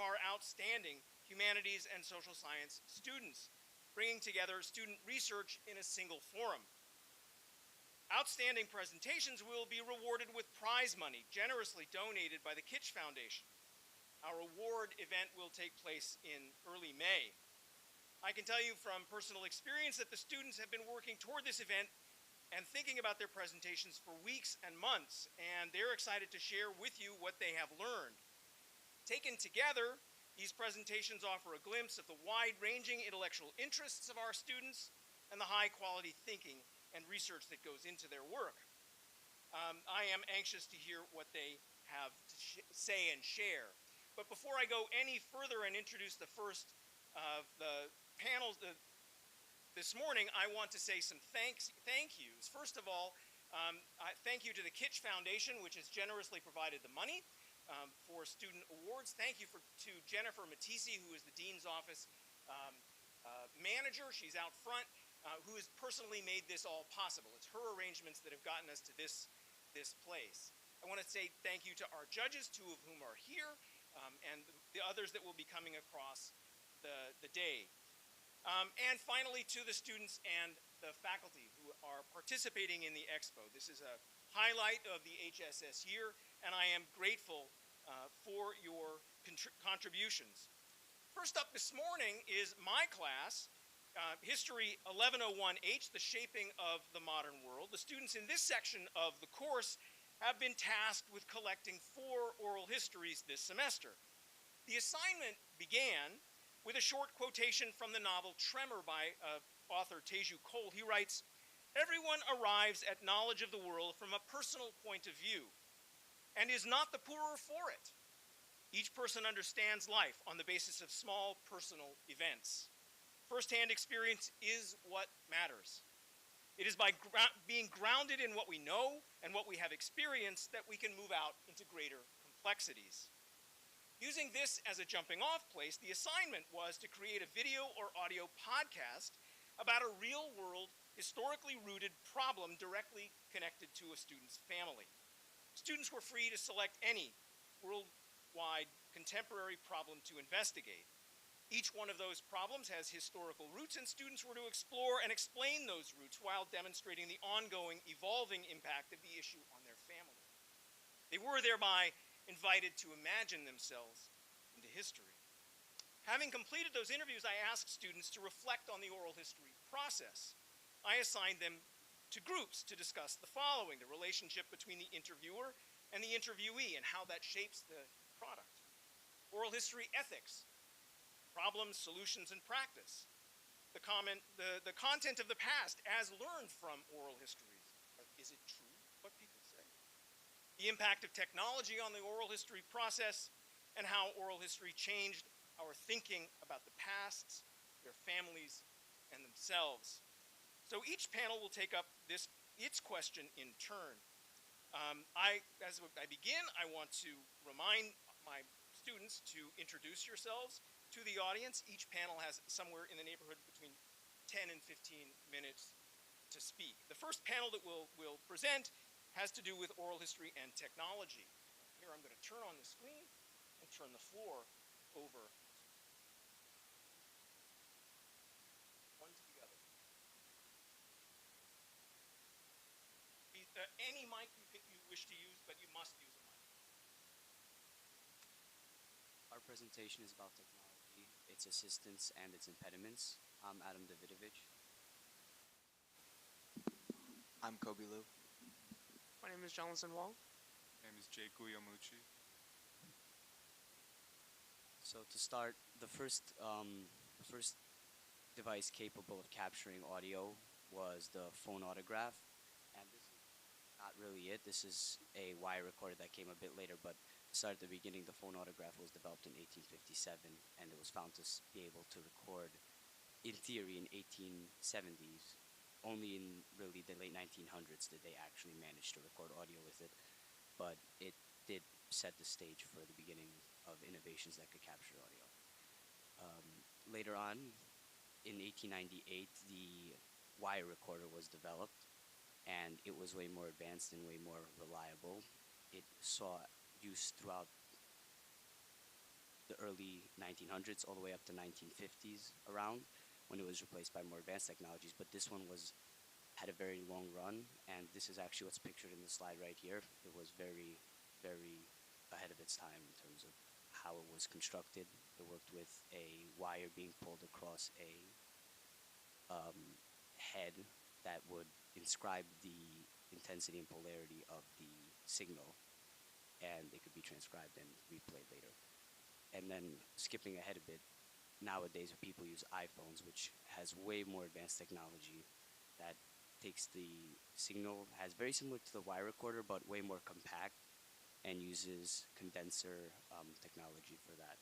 our outstanding humanities and social science students, bringing together student research in a single forum. Outstanding presentations will be rewarded with prize money generously donated by the Kitsch Foundation. Our award event will take place in early May. I can tell you from personal experience that the students have been working toward this event and thinking about their presentations for weeks and months, and they're excited to share with you what they have learned. Taken together, these presentations offer a glimpse of the wide-ranging intellectual interests of our students and the high-quality thinking and research that goes into their work. I am anxious to hear what they have to say and share. But before I go any further and introduce the first of the panels this morning, I want to say some thank yous. First of all, thank you to the Kitsch Foundation, which has generously provided the money for student awards. Thank you to Jennifer Matisse, who is the Dean's Office manager. She's out front, who has personally made this all possible. It's her arrangements that have gotten us to this place. I want to say thank you to our judges, two of whom are here, and the others that will be coming across the day. And finally, to the students and the faculty who are participating in the Expo. This is a highlight of the HSS year, and I am grateful for your contributions. First up this morning is my class, History 1101H, The Shaping of the Modern World. The students in this section of the course have been tasked with collecting 4 oral histories this semester. The assignment began with a short quotation from the novel Tremor by author Teju Cole. He writes, "Everyone arrives at knowledge of the world from a personal point of view and is not the poorer for it. Each person understands life on the basis of small personal events. First-hand experience is what matters. It is by being grounded in what we know and what we have experienced that we can move out into greater complexities." Using this as a jumping-off place, the assignment was to create a video or audio podcast about a real-world, historically rooted problem directly connected to a student's family. Students were free to select any worldwide contemporary problem to investigate. Each one of those problems has historical roots, and students were to explore and explain those roots while demonstrating the ongoing, evolving impact of the issue on their family. They were thereby invited to imagine themselves into history. Having completed those interviews, I asked students to reflect on the oral history process. I assigned them to groups to discuss the following: the relationship between the interviewer and the interviewee and how that shapes the product. Oral history ethics, problems, solutions, and practice. The content of the past as learned from oral histories. Is it true what people say? The impact of technology on the oral history process, and how oral history changed our thinking about the pasts, their families, and themselves. So each panel will take up its question in turn. As I begin, I want to remind my students to introduce yourselves to the audience. Each panel has somewhere in the neighborhood between 10 and 15 minutes to speak. The first panel that we'll present has to do with oral history and technology. Here I'm going to turn on the screen and turn the floor over one to the other. Any mic you wish to use, but you must use a mic. Our presentation is about technology, its assistance, and its impediments. I'm Adam Davidovich. I'm Kobe Liu. My name is Jonathan Wong. My name is Jay Guyamuchi. So to start, the first device capable of capturing audio was the phone autograph, and this is not really it. This is a wire recorder that came a bit later, but to start at the beginning, the phone autograph was developed in 1857, and it was found to be able to record, in theory, in 1870s. Only in really the late 1900s did they actually manage to record audio with it, but it did set the stage for the beginning of innovations that could capture audio. Later on, in 1898, the wire recorder was developed, and it was way more advanced and way more reliable. It saw use throughout the early 1900s all the way up to 1950s around when it was replaced by more advanced technologies. But this one was had a very long run, and this is actually what's pictured in the slide right here. It was very, very ahead of its time in terms of how it was constructed. It worked with a wire being pulled across a head that would inscribe the intensity and polarity of the signal, and it could be transcribed and replayed later. And then skipping ahead a bit, nowadays people use iPhones, which has way more advanced technology that takes the signal, has very similar to the wire recorder, but way more compact, and uses condenser technology for that.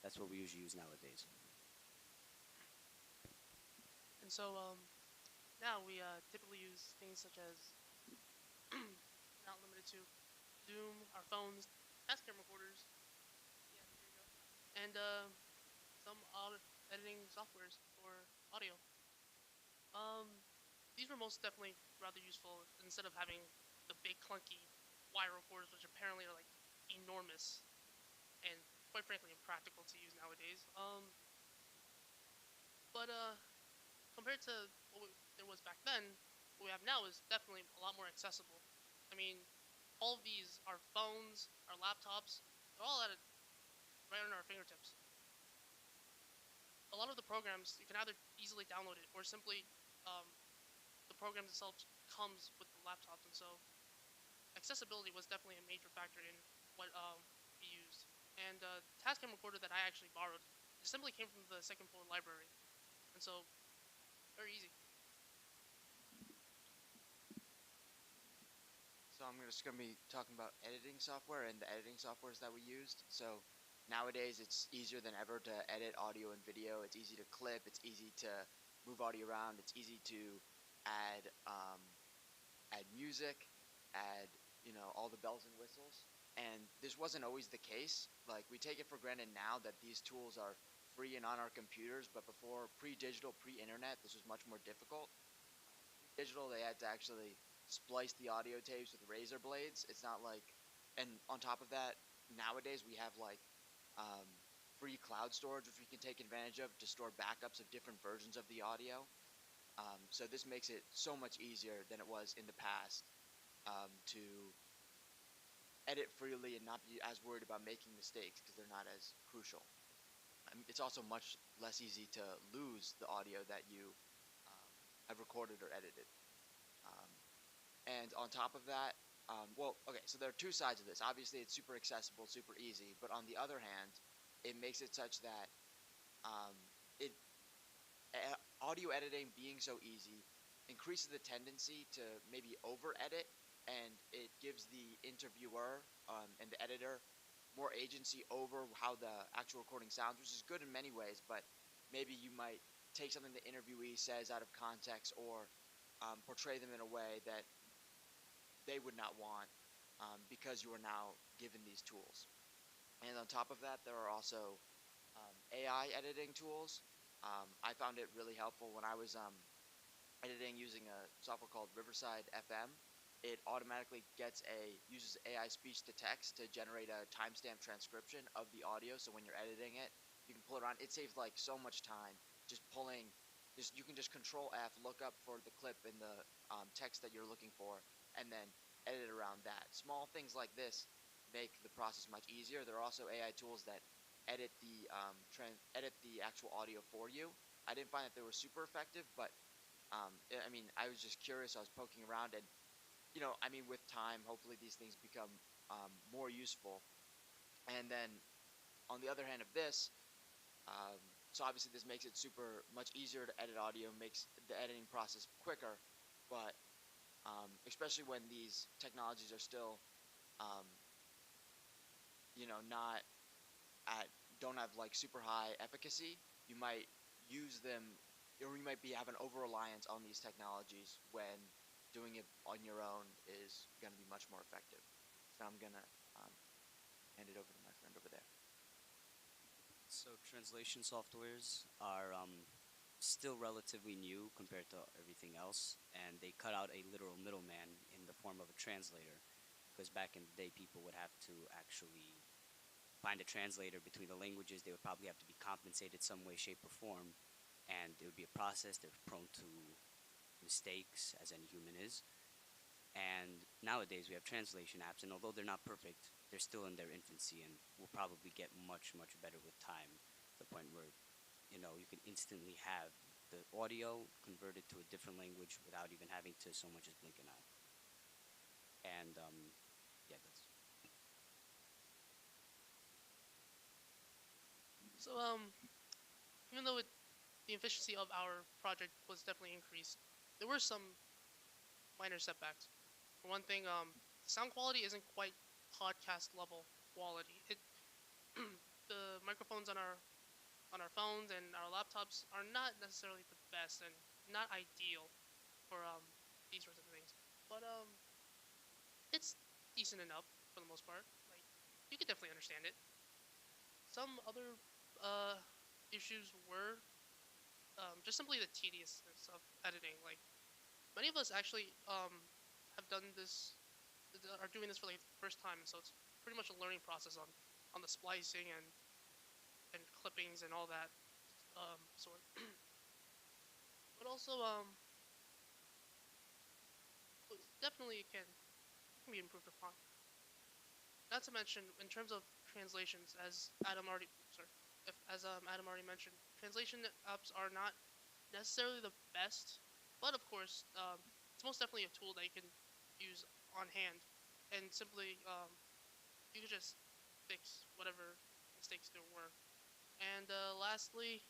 That's what we usually use nowadays. And so now we typically use things such as, not limited to, Zoom, our phones, task cam recorders. Yeah, here you go. And some editing softwares for audio. These were most definitely rather useful instead of having the big clunky wire recorders, which apparently are like enormous and quite frankly impractical to use nowadays. But compared to there was back then, what we have now is definitely a lot more accessible. I mean, all of these, our phones, our laptops, they're all right on our fingertips. A lot of the programs you can either easily download it or simply um, the program itself comes with the laptops, and so accessibility was definitely a major factor in what we used. And the Tascam recorder that I actually borrowed it simply came from the second floor library, and so very easy. So I'm just going to be talking about editing software and the editing softwares that we used. So nowadays it's easier than ever to edit audio and video. It's easy to clip. It's easy to move audio around. It's easy to add add music, add all the bells and whistles. And this wasn't always the case. Like we take it for granted now that these tools are free and on our computers, but before pre-digital, pre-internet, this was much more difficult. Pre-digital, they had to actually splice the audio tapes with razor blades. It's not like, and on top of that, nowadays we have like um, free cloud storage, which we can take advantage of to store backups of different versions of the audio. So this makes it so much easier than it was in the past to edit freely and not be as worried about making mistakes because they're not as crucial. It's also much less easy to lose the audio that you have recorded or edited. Um, and on top of that, well, okay, so there are two sides of this. Obviously, it's super accessible, super easy, but on the other hand, it makes it such that um, it audio editing being so easy increases the tendency to maybe over edit, and it gives the interviewer and the editor more agency over how the actual recording sounds, which is good in many ways, but maybe you might take something the interviewee says out of context or portray them in a way that they would not want because you are now given these tools. And on top of that, there are also AI editing tools. I found it really helpful when I was editing using a software called Riverside FM. It automatically uses AI speech to text to generate a timestamp transcription of the audio. So when you're editing it, you can pull it on. It saves like so much time just pulling. Just you can just Control F, look up for the clip in the text that you're looking for, and then edit around that. Small things like this make the process much easier. There are also AI tools that edit the actual audio for you. I didn't find that they were super effective, but I mean, I was just curious. I was poking around, and I mean, with time, hopefully these things become more useful. And then on the other hand of this, um, so obviously this makes it super much easier to edit audio, makes the editing process quicker, but especially when these technologies are still, um, not at don't have like super high efficacy, you might use them, or you might have an over reliance on these technologies when doing it on your own is going to be much more effective. So I'm gonna hand it over to my friend over there. So translation softwares are still relatively new compared to everything else, and they cut out a literal middleman in the form of a translator. Because back in the day, people would have to actually find a translator between the languages, they would probably have to be compensated some way, shape, or form, and it would be a process. They're prone to mistakes, as any human is. And nowadays we have translation apps, and although they're not perfect, they're still in their infancy, and will probably get much, much better with time, to the point where you can instantly have the audio converted to a different language without even having to so much as blink an eye. And yeah, that's So even though the efficiency of our project was definitely increased, there were some minor setbacks. For one thing, sound quality isn't quite podcast level quality. The microphones on our phones and our laptops are not necessarily the best and not ideal for these sorts of things. But it's decent enough for the most part. Like you could definitely understand it. Some other uh issues were just simply the tediousness of editing. Like many of us actually have done this, are doing this for like the first time, and so it's pretty much a learning process on the splicing and clippings and all that sort. But also definitely it can be improved upon. Not to mention in terms of translations, as Adam already sorry, if as Adam already mentioned, translation apps are not necessarily the best, but of course, it's most definitely a tool that you can use on hand, and simply you can just fix whatever mistakes there were. And lastly,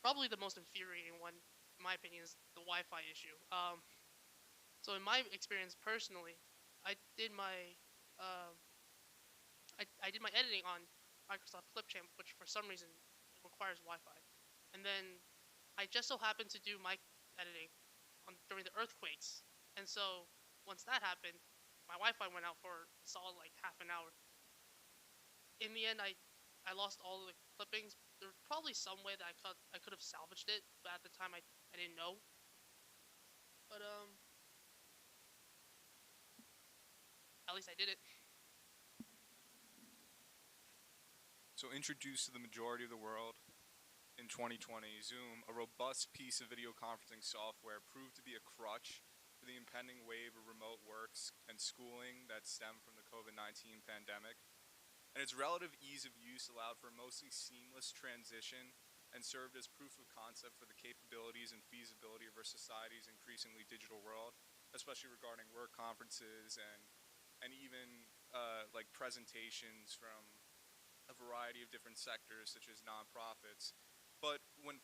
probably the most infuriating one, in my opinion, is the Wi-Fi issue. So in my experience personally, I did my um, I did my editing on Microsoft Clipchamp, which for some reason it requires Wi-Fi, and then I just so happened to do my editing during the earthquakes, and so once that happened, my Wi-Fi went out for a solid like half an hour. In the end, I lost all of the clippings. There was probably some way that I could have salvaged it, but at the time I didn't know. But at least I did it. So, introduced to the majority of the world in 2020, Zoom, a robust piece of video conferencing software, proved to be a crutch for the impending wave of remote works and schooling that stemmed from the COVID-19 pandemic. And its relative ease of use allowed for a mostly seamless transition and served as proof of concept for the capabilities and feasibility of our society's increasingly digital world, especially regarding work conferences and even like presentations from a variety of different sectors, such as nonprofits. But when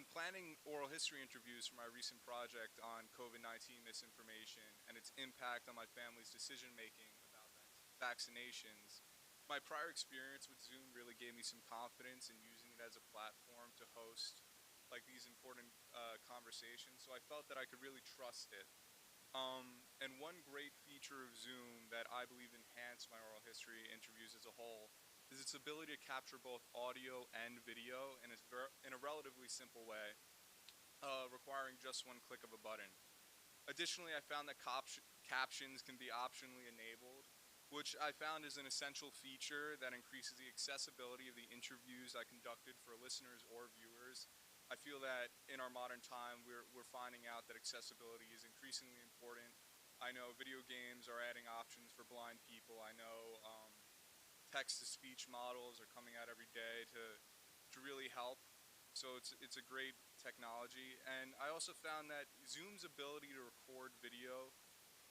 planning oral history interviews for my recent project on COVID-19 misinformation and its impact on my family's decision making about vaccinations, my prior experience with Zoom really gave me some confidence in using it as a platform to host like these important conversations. So I felt that I could really trust it. And one great feature of Zoom that I believe enhanced my oral history interviews as a whole is its ability to capture both audio and video in a relatively simple way, requiring just one click of a button. Additionally, I found that captions can be optionally enabled, which I found is an essential feature that increases the accessibility of the interviews I conducted for listeners or viewers. I feel that in our modern time, we're finding out that accessibility is increasingly important. I know video games are adding options for blind people. I know text to speech models are coming out every day to really help. So it's a great technology. And I also found that Zoom's ability to record video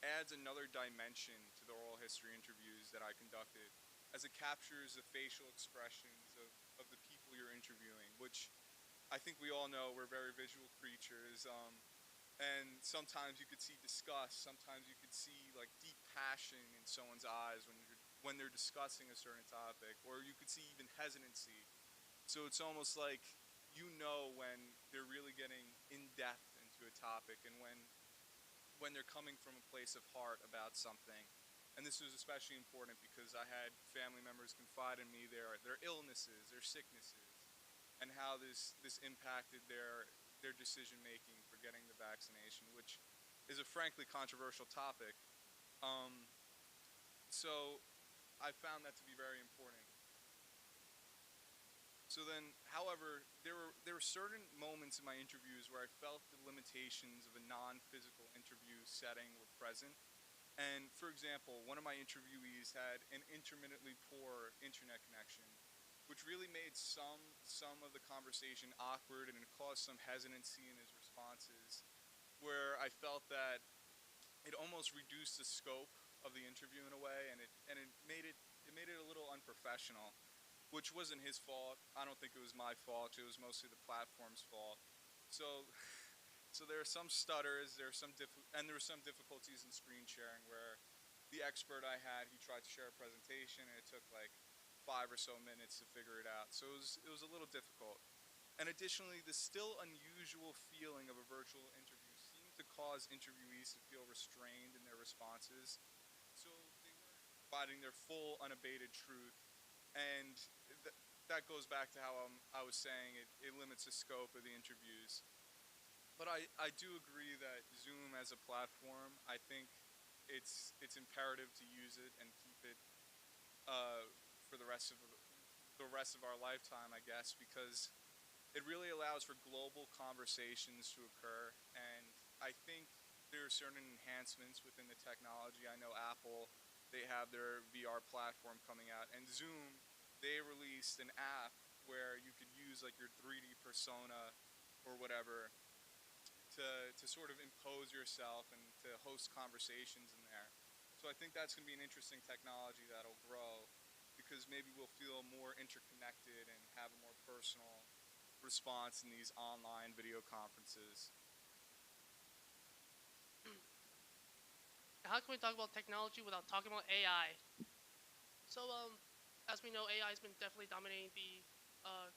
adds another dimension to the oral history interviews that I conducted, as it captures the facial expressions of the people you're interviewing, which I think we all know we're very visual creatures. And sometimes you could see disgust, sometimes you could see like deep passion in someone's eyes when they're discussing a certain topic, or you could see even hesitancy. So it's almost like when they're really getting in depth into a topic, and when they're coming from a place of heart about something. And this was especially important because I had family members confide in me their illnesses, their sicknesses, and how this impacted their decision making for getting the vaccination, which is a frankly controversial topic. Um, so I found that to be very important. So then, however, there were certain moments in my interviews where I felt the limitations of a non-physical interview setting were present. And for example, one of my interviewees had an intermittently poor internet connection, which really made some of the conversation awkward, and it caused some hesitancy in his responses, where I felt that it almost reduced the scope of the interview in a way, and it made it a little unprofessional, which wasn't his fault. I don't think it was my fault. It was mostly the platform's fault. So so there are some stutters, and there were some difficulties in screen sharing where the expert I had, he tried to share a presentation and it took like 5 or so minutes to figure it out. So it was a little difficult. And additionally, the still unusual feeling of a virtual interview seemed to cause interviewees to feel restrained in their responses. So they weren't providing their full, unabated truth. And th- that goes back to how I was saying it limits the scope of the interviews. But I do agree that Zoom as a platform, I think it's imperative to use it and keep it for the rest of our lifetime, I guess, because it really allows for global conversations to occur. And I think there are certain enhancements within the technology. I know Apple, they have their VR platform coming out, and Zoom, they released an app where you could use like your 3D persona or whatever to sort of impose yourself and to host conversations in there. So I think that's going to be an interesting technology that'll grow because maybe we'll feel more interconnected and have a more personal response in these online video conferences. How can we talk about technology without talking about AI? So, as we know, AI has been definitely dominating the uh,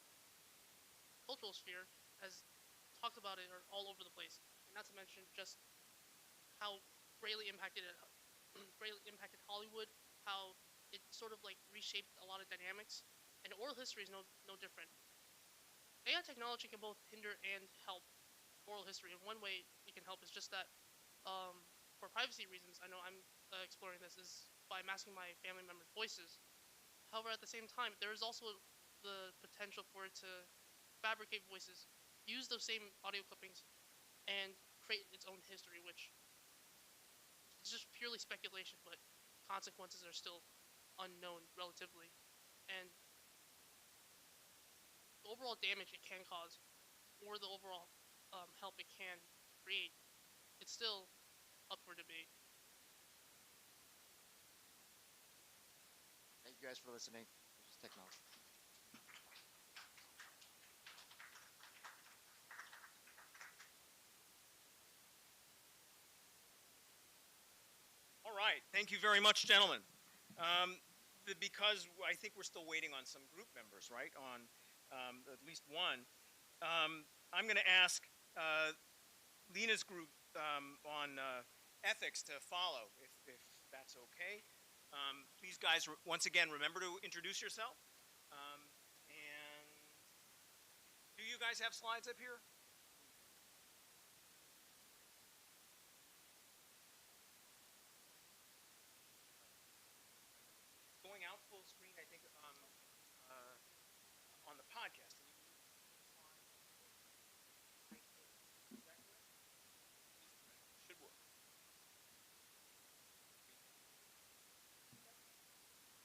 cultural sphere, has talked about it or all over the place, and not to mention just how greatly impacted it, greatly impacted Hollywood, how it sort of like reshaped a lot of dynamics, and oral history is no different. AI technology can both hinder and help oral history. And one way it can help is just that, for privacy reasons, I know I'm exploring this is by masking my family members' voices. However, at the same time, there is also the potential for it to fabricate voices, use those same audio clippings, and create its own history, which is just purely speculation, but consequences are still unknown relatively. And the overall damage it can cause, or the overall help it can create, it's still up for debate. Thank you guys for listening. This was technology. All right. Thank you very much, gentlemen. Because I think we're still waiting on some group members, right? On at least one. I'm going to ask Lena's group on ethics to follow, if that's okay. Please, guys, once again, remember to introduce yourself. And do you guys have slides up here? It's going out full screen, I think, uh, on the podcast. And you can use the slides right there. Is that correct? Should work. Sorry, I had some presentation.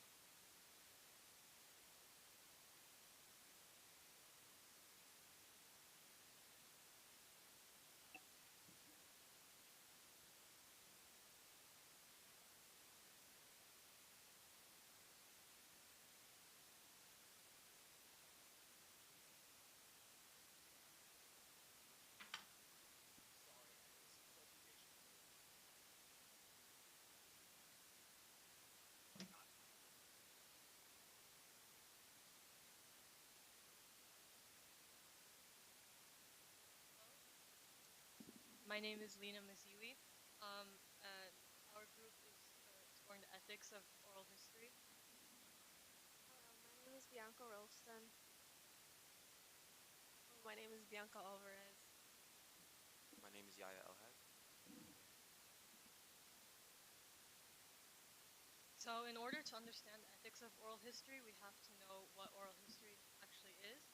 My name is Lena Maziwi, and our group is exploring the ethics of oral history. Hello, my name is Bianca Rolston. My name is Bianca Alvarez. My name is Yaya Elhad. So So, in order to understand the ethics of oral history, we have to know what oral history actually is.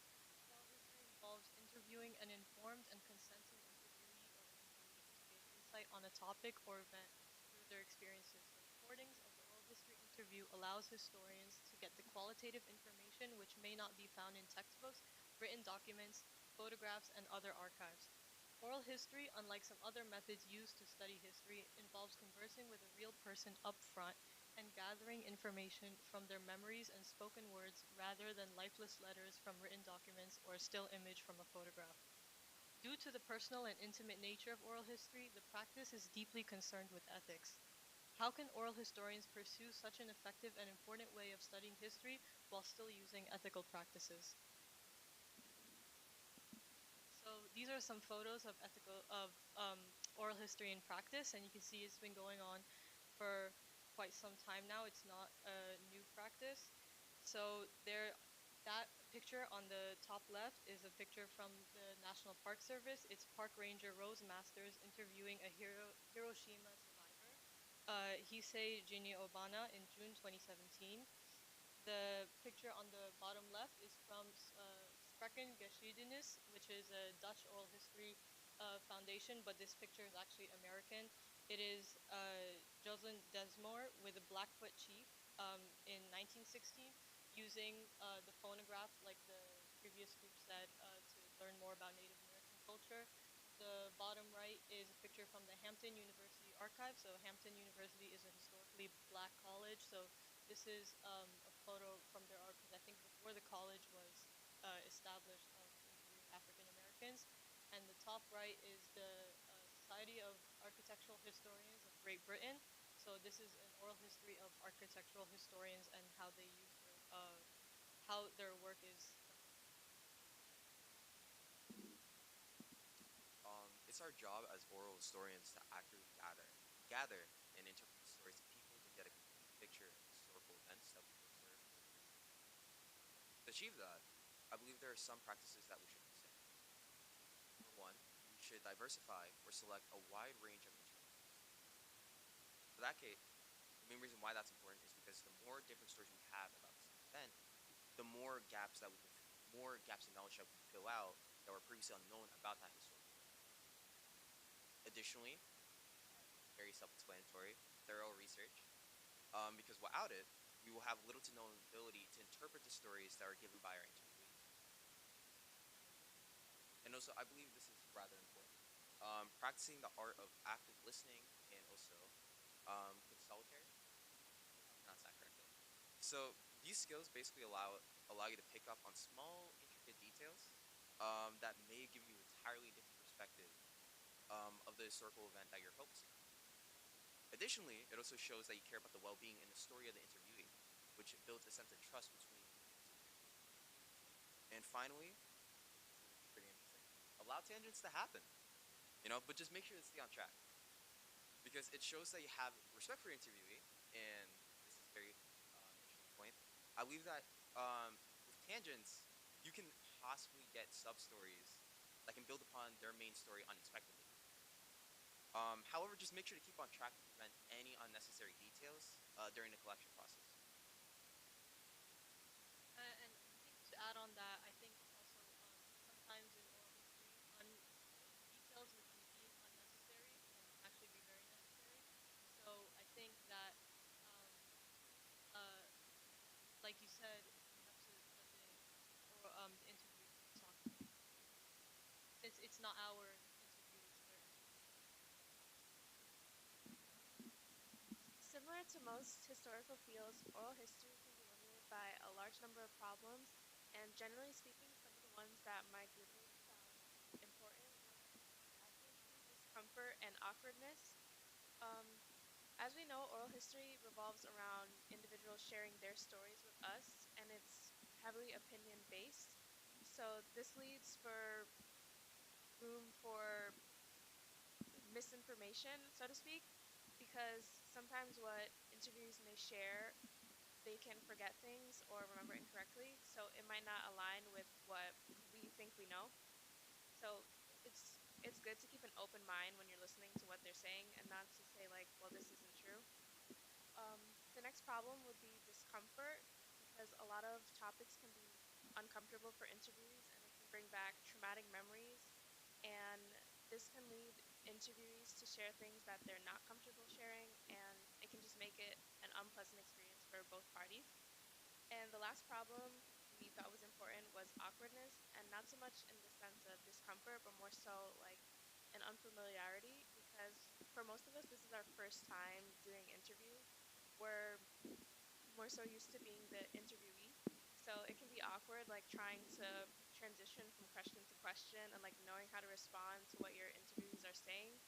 Oral history involves interviewing an informed and consenting interviewee or interviewee to gain insight on a topic or event through their experiences. The recordings of the oral history interview allows historians to get the qualitative information which may not be found in textbooks, written documents, photographs, and other archives. Oral history, unlike some other methods used to study history, involves conversing with a real person up front and gathering information from their memories and spoken words rather than lifeless letters from written documents or a still image from a photograph. Due to the personal and intimate nature of oral history, the practice is deeply concerned with ethics. How can oral historians pursue such an effective and important way of studying history while still using ethical practices? So these are some photos of oral history in practice, and you can see it's been going on for quite some time now. It's not a new practice. So that picture on the top left is a picture from the National Park Service. It's Park Ranger Rose Masters interviewing a Hiroshima survivor, Hisei Jinya Obana, in June 2017. The picture on the bottom left is from Sprechen Geschiedenis, which is a Dutch oral history foundation, but this picture is actually American. It is Jocelyn Desmore with a Blackfoot chief in 1916 using the phonograph, like the previous group said, to learn more about Native American culture. The bottom right is a picture from the Hampton University archive. So Hampton University is a historically black college. So this is a photo from their archives, I think before the college was established, of interviewing African Americans. And the top right is the Society of Architectural Historians of Great Britain. So this is an oral history of architectural historians and how their work is done. It's our job as oral historians to accurately gather and interpret the stories of peoples and get a complete picture of historical events that we've observed during history. To achieve that, I believe there are some practices that we should consider. Number one, we should diversify or select a wide range of interviewees. For that case, the main reason why that's important is because the more different stories we have about the same event, the more gaps in knowledge that we can fill out that were previously unknown about that historical event. Additionally, very self-explanatory, thorough research, because without it, we will have little to no ability to interpret the stories that are given by our interviewees. And also, I believe this is rather important. Practicing the art of active listening and also consultare, if I pronounce that correctly. So these skills basically allow you to pick up on small, intricate details that may give you entirely different perspective of the historical event that you're focusing on. Additionally, it also shows that you care about the well-being and the story of the interviewee, which builds a sense of trust between you and the interviewee. And finally, this is pretty interesting. Allow tangents to happen, but just make sure to stay on track because it shows that you have respect for your interviewee. And this is a very interesting point. I believe that with tangents, you can possibly get sub stories that can build upon their main story unexpectedly. However, just make sure to keep on track to prevent any unnecessary details during the collection process. And I think to add on that, I think also sometimes in oral history, details which we deem unnecessary can actually be very necessary. So I think that, um, uh, like you said, we have to let the interviewee talk since it's not our interview, it's their interview. Similar to most historical fields, oral history can be limited by a large number of problems, and generally speaking, some of the ones that my groupmates found important were accuracy, discomfort, and awkwardness. Um, as we know, oral history revolves around individuals sharing their stories with us, and it's heavily opinion based. So this leads for room for misinformation, so to speak, because sometimes what interviewees may share, they can forget things or remember incorrectly, so it might not align with what we think we know. So it's good to keep an open mind when you're listening to what they're saying and not to say like, well, this isn't true. The next problem would be discomfort because a lot of topics can be uncomfortable for interviewees and it can bring back traumatic memories. And this can lead interviewees to share things that they're not comfortable sharing, and it can just make it an unpleasant experience for both parties. And the last problem we thought was important was awkwardness, and not so much in the sense of discomfort, but more so like an unfamiliarity, because for most of us, this is our first time doing interviews. We're more so used to being the interviewee. So it can be awkward, like trying to transition from question to question and like knowing how to respond to what your interviewees are saying.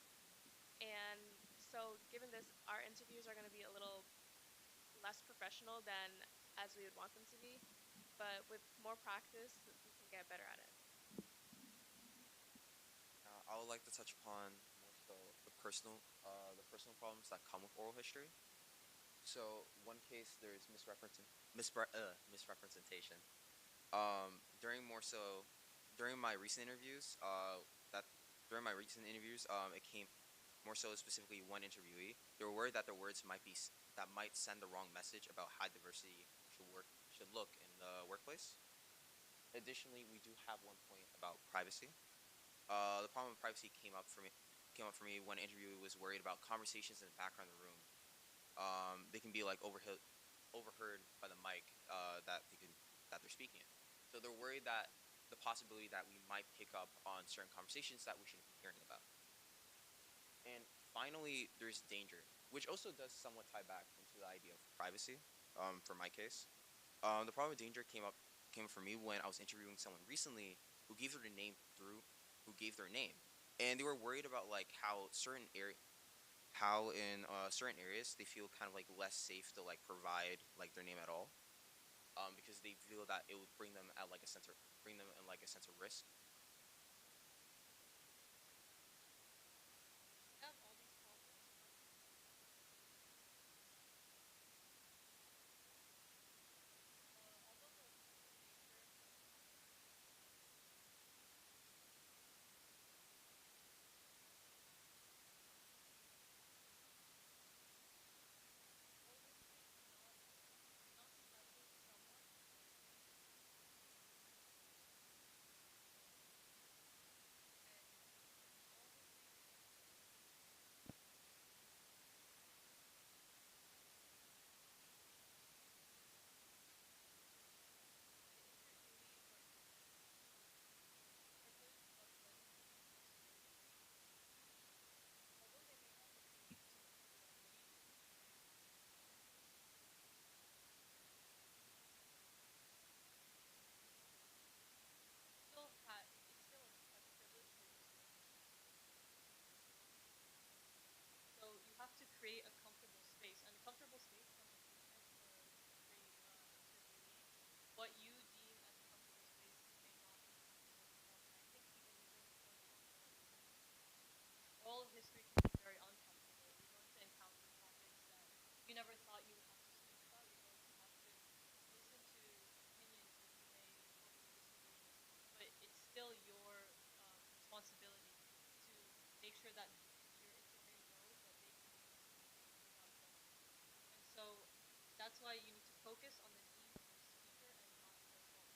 And so, given this, our interviews are going to be a little less professional than as we would want them to be. But with more practice, we can get better at it. Now, I would like to touch upon more so the personal problems that come with oral history. So, one case, there's misrepresentation. During more so, during my recent interviews, that during my recent interviews, it came more so specifically one interviewee. They were worried that their words that might send the wrong message about how diversity should look in the workplace. Additionally, we do have one point about privacy. The problem with privacy came up for me when an interviewee was worried about conversations in the background of the room. They can be like overheard by the mic that they're speaking in. So they're worried that the possibility that we might pick up on certain conversations that we shouldn't be hearing about. And finally, there's danger, which also does somewhat tie back into the idea of privacy. For my case, the problem with danger came up for me when I was interviewing someone recently who gave their name through who gave their name, and they were worried about like how in certain areas they feel kind of like less safe to like provide like their name at all, because they feel that it would bring them in like a sense of risk. We have all these problems, although the potential danger oral history is not studying someone, and oral history the interviewee or the purpose of studying personal stories, although they may not pertain to humanity, it still has privilege for you to learn. So you have to create a comfortable space, and a comfortable space can look different for every interviewee. What you deem as a comfortable space may not be comfortable for them, and I think even within the protocol for oral history can be very uncomfortable. You're going to encounter topics that you never thought you would have to speak about. You're going to have to listen to opinions that you may totally disagree with, but it's still your responsibility to make sure that your interviewee knows that they can trust you without judgment. And so that's why you need to focus on the needs of the speaker and not the format.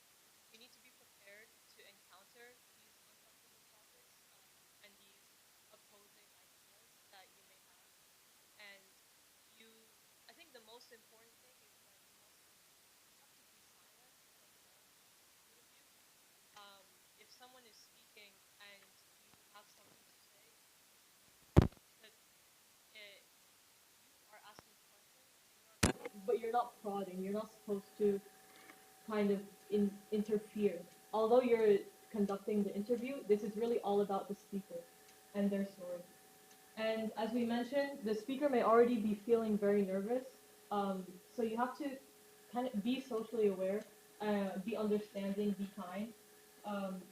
You need to be prepared to encounter these uncomfortable topics and these opposing ideas that you may have. And I think the most important thing is that you just have to be silent from the interview. If someone is speaking and you have something to say, because you are asking questions but you're not prodding. You're not supposed to kind of interfere. Although you're conducting the interview, this is really all about the speaker and their story. And as we mentioned, the speaker may already be feeling very nervous. So you have to kind of be socially aware, be understanding, be kind,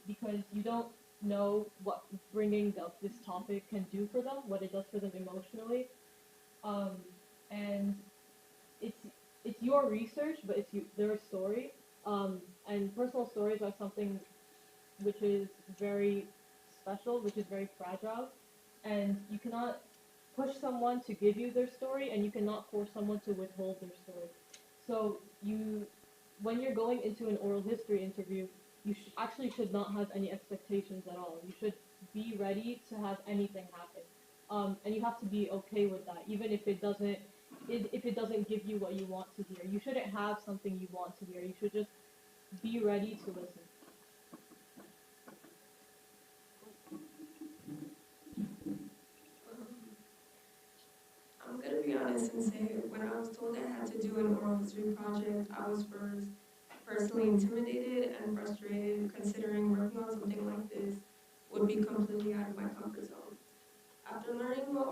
because you don't know what bringing up this topic can do for them, what it does for them emotionally. Um, and it's it's your research, but their story. And personal stories are something which is very special, which is very fragile, and you cannot push someone to give you their story, and you cannot force someone to withhold their story. So when you're going into an oral history interview, you actually should not have any expectations at all. You should be ready to have anything happen, and you have to be okay with that, even if it doesn't give you what you want to hear. You shouldn't have something you want to hear. You should just be ready to listen. I'm gonna be honest and say when I was told I had to do an oral history project, I was first personally intimidated and frustrated considering working on something like this would be completely out of my comfort zone. After learning what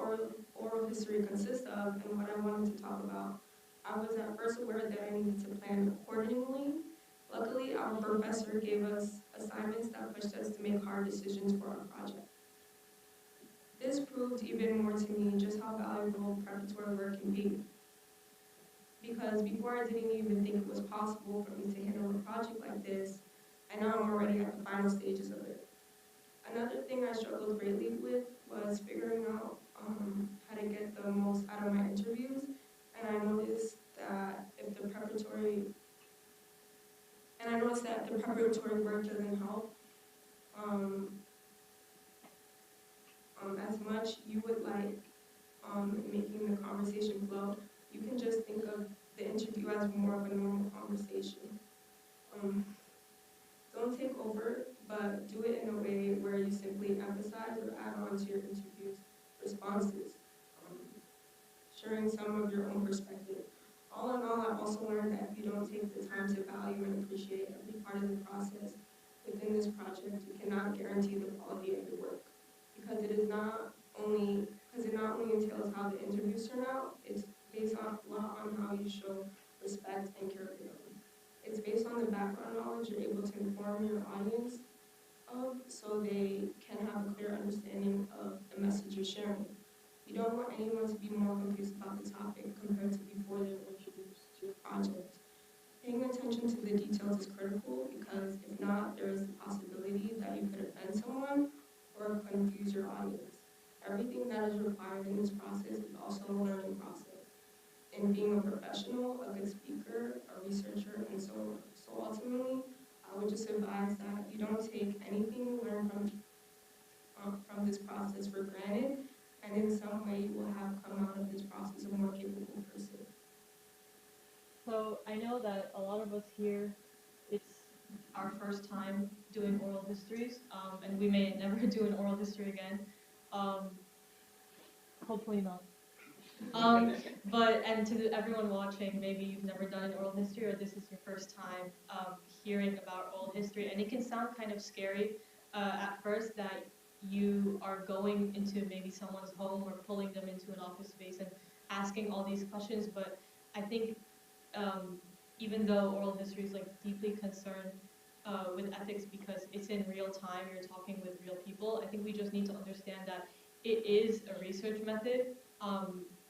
oral history consists of and what I wanted to talk about, I was at first aware that I needed to plan accordingly. Luckily, our professor gave us assignments that pushed us to make hard decisions for our project. This proved even more to me just how valuable preparatory work can be. Because before I didn't even think it was possible for me to handle a project like this, and now I'm already at the final stages of it. Another thing I struggled greatly with was figuring out how to get the most out of my interviews, and I noticed that if the preparatory work doesn't help as much you would like making the conversation flow, you can just think of the interview as more of a normal conversation. Don't take over, but do it in a way where you simply emphasize or add on to your interview's responses, sharing some of your own perspective. All in all, I've also learned that if you don't take the time to value and appreciate every part of the process within this project, you cannot guarantee the quality of your work. Because it not only entails how the interviews turn out, it's based on a lot on how you show respect and care for them. It's based on the background knowledge you're able to inform your audience of so they can have a clear understanding of the message you're sharing. You don't want anyone to be more confused about the topic compared to before they were introduced to your project. Paying attention to the details is critical because if not, there is the possibility that you could offend someone or confuse your audience. Everything that is required in this process is also a learning process. In being a professional, a good speaker, a researcher, and so on. So ultimately, I would just advise that you don't take anything you learn from this process for granted, and in some way you will have come out of this process a more capable person. So I know that a lot of us here, it's our first time doing oral histories, and we may never do an oral history again. Um, Hopefully not. And to everyone watching, maybe you've never done an oral history or this is your first time hearing about oral history, and it can sound kind of scary at first that you are going into maybe someone's home or pulling them into an office space and asking all these questions, but I think even though oral history is like deeply concerned with ethics because it's in real time, you're talking with real people, I think we just need to understand that it is a research method.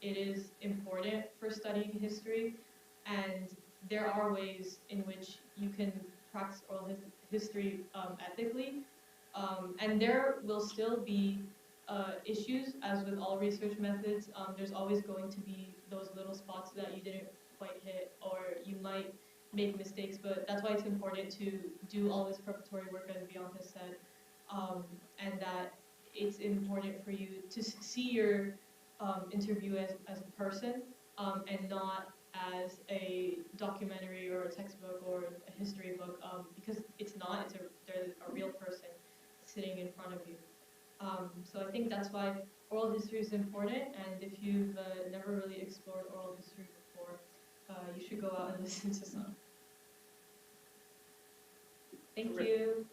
It is important for studying history, and there are ways in which you can practice oral history ethically, and there will still be issues, as with all research methods. There's always going to be those little spots that you didn't quite hit, or you might make mistakes, but that's why it's important to do all this preparatory work, as Bianca said, and that it's important for you to see your interview as a person, and not as a documentary or a textbook or a history book, because it's not. There's a real person sitting in front of you. So I think that's why oral history is important, and if you've never really explored oral history before, you should go out and listen to some. Thank you.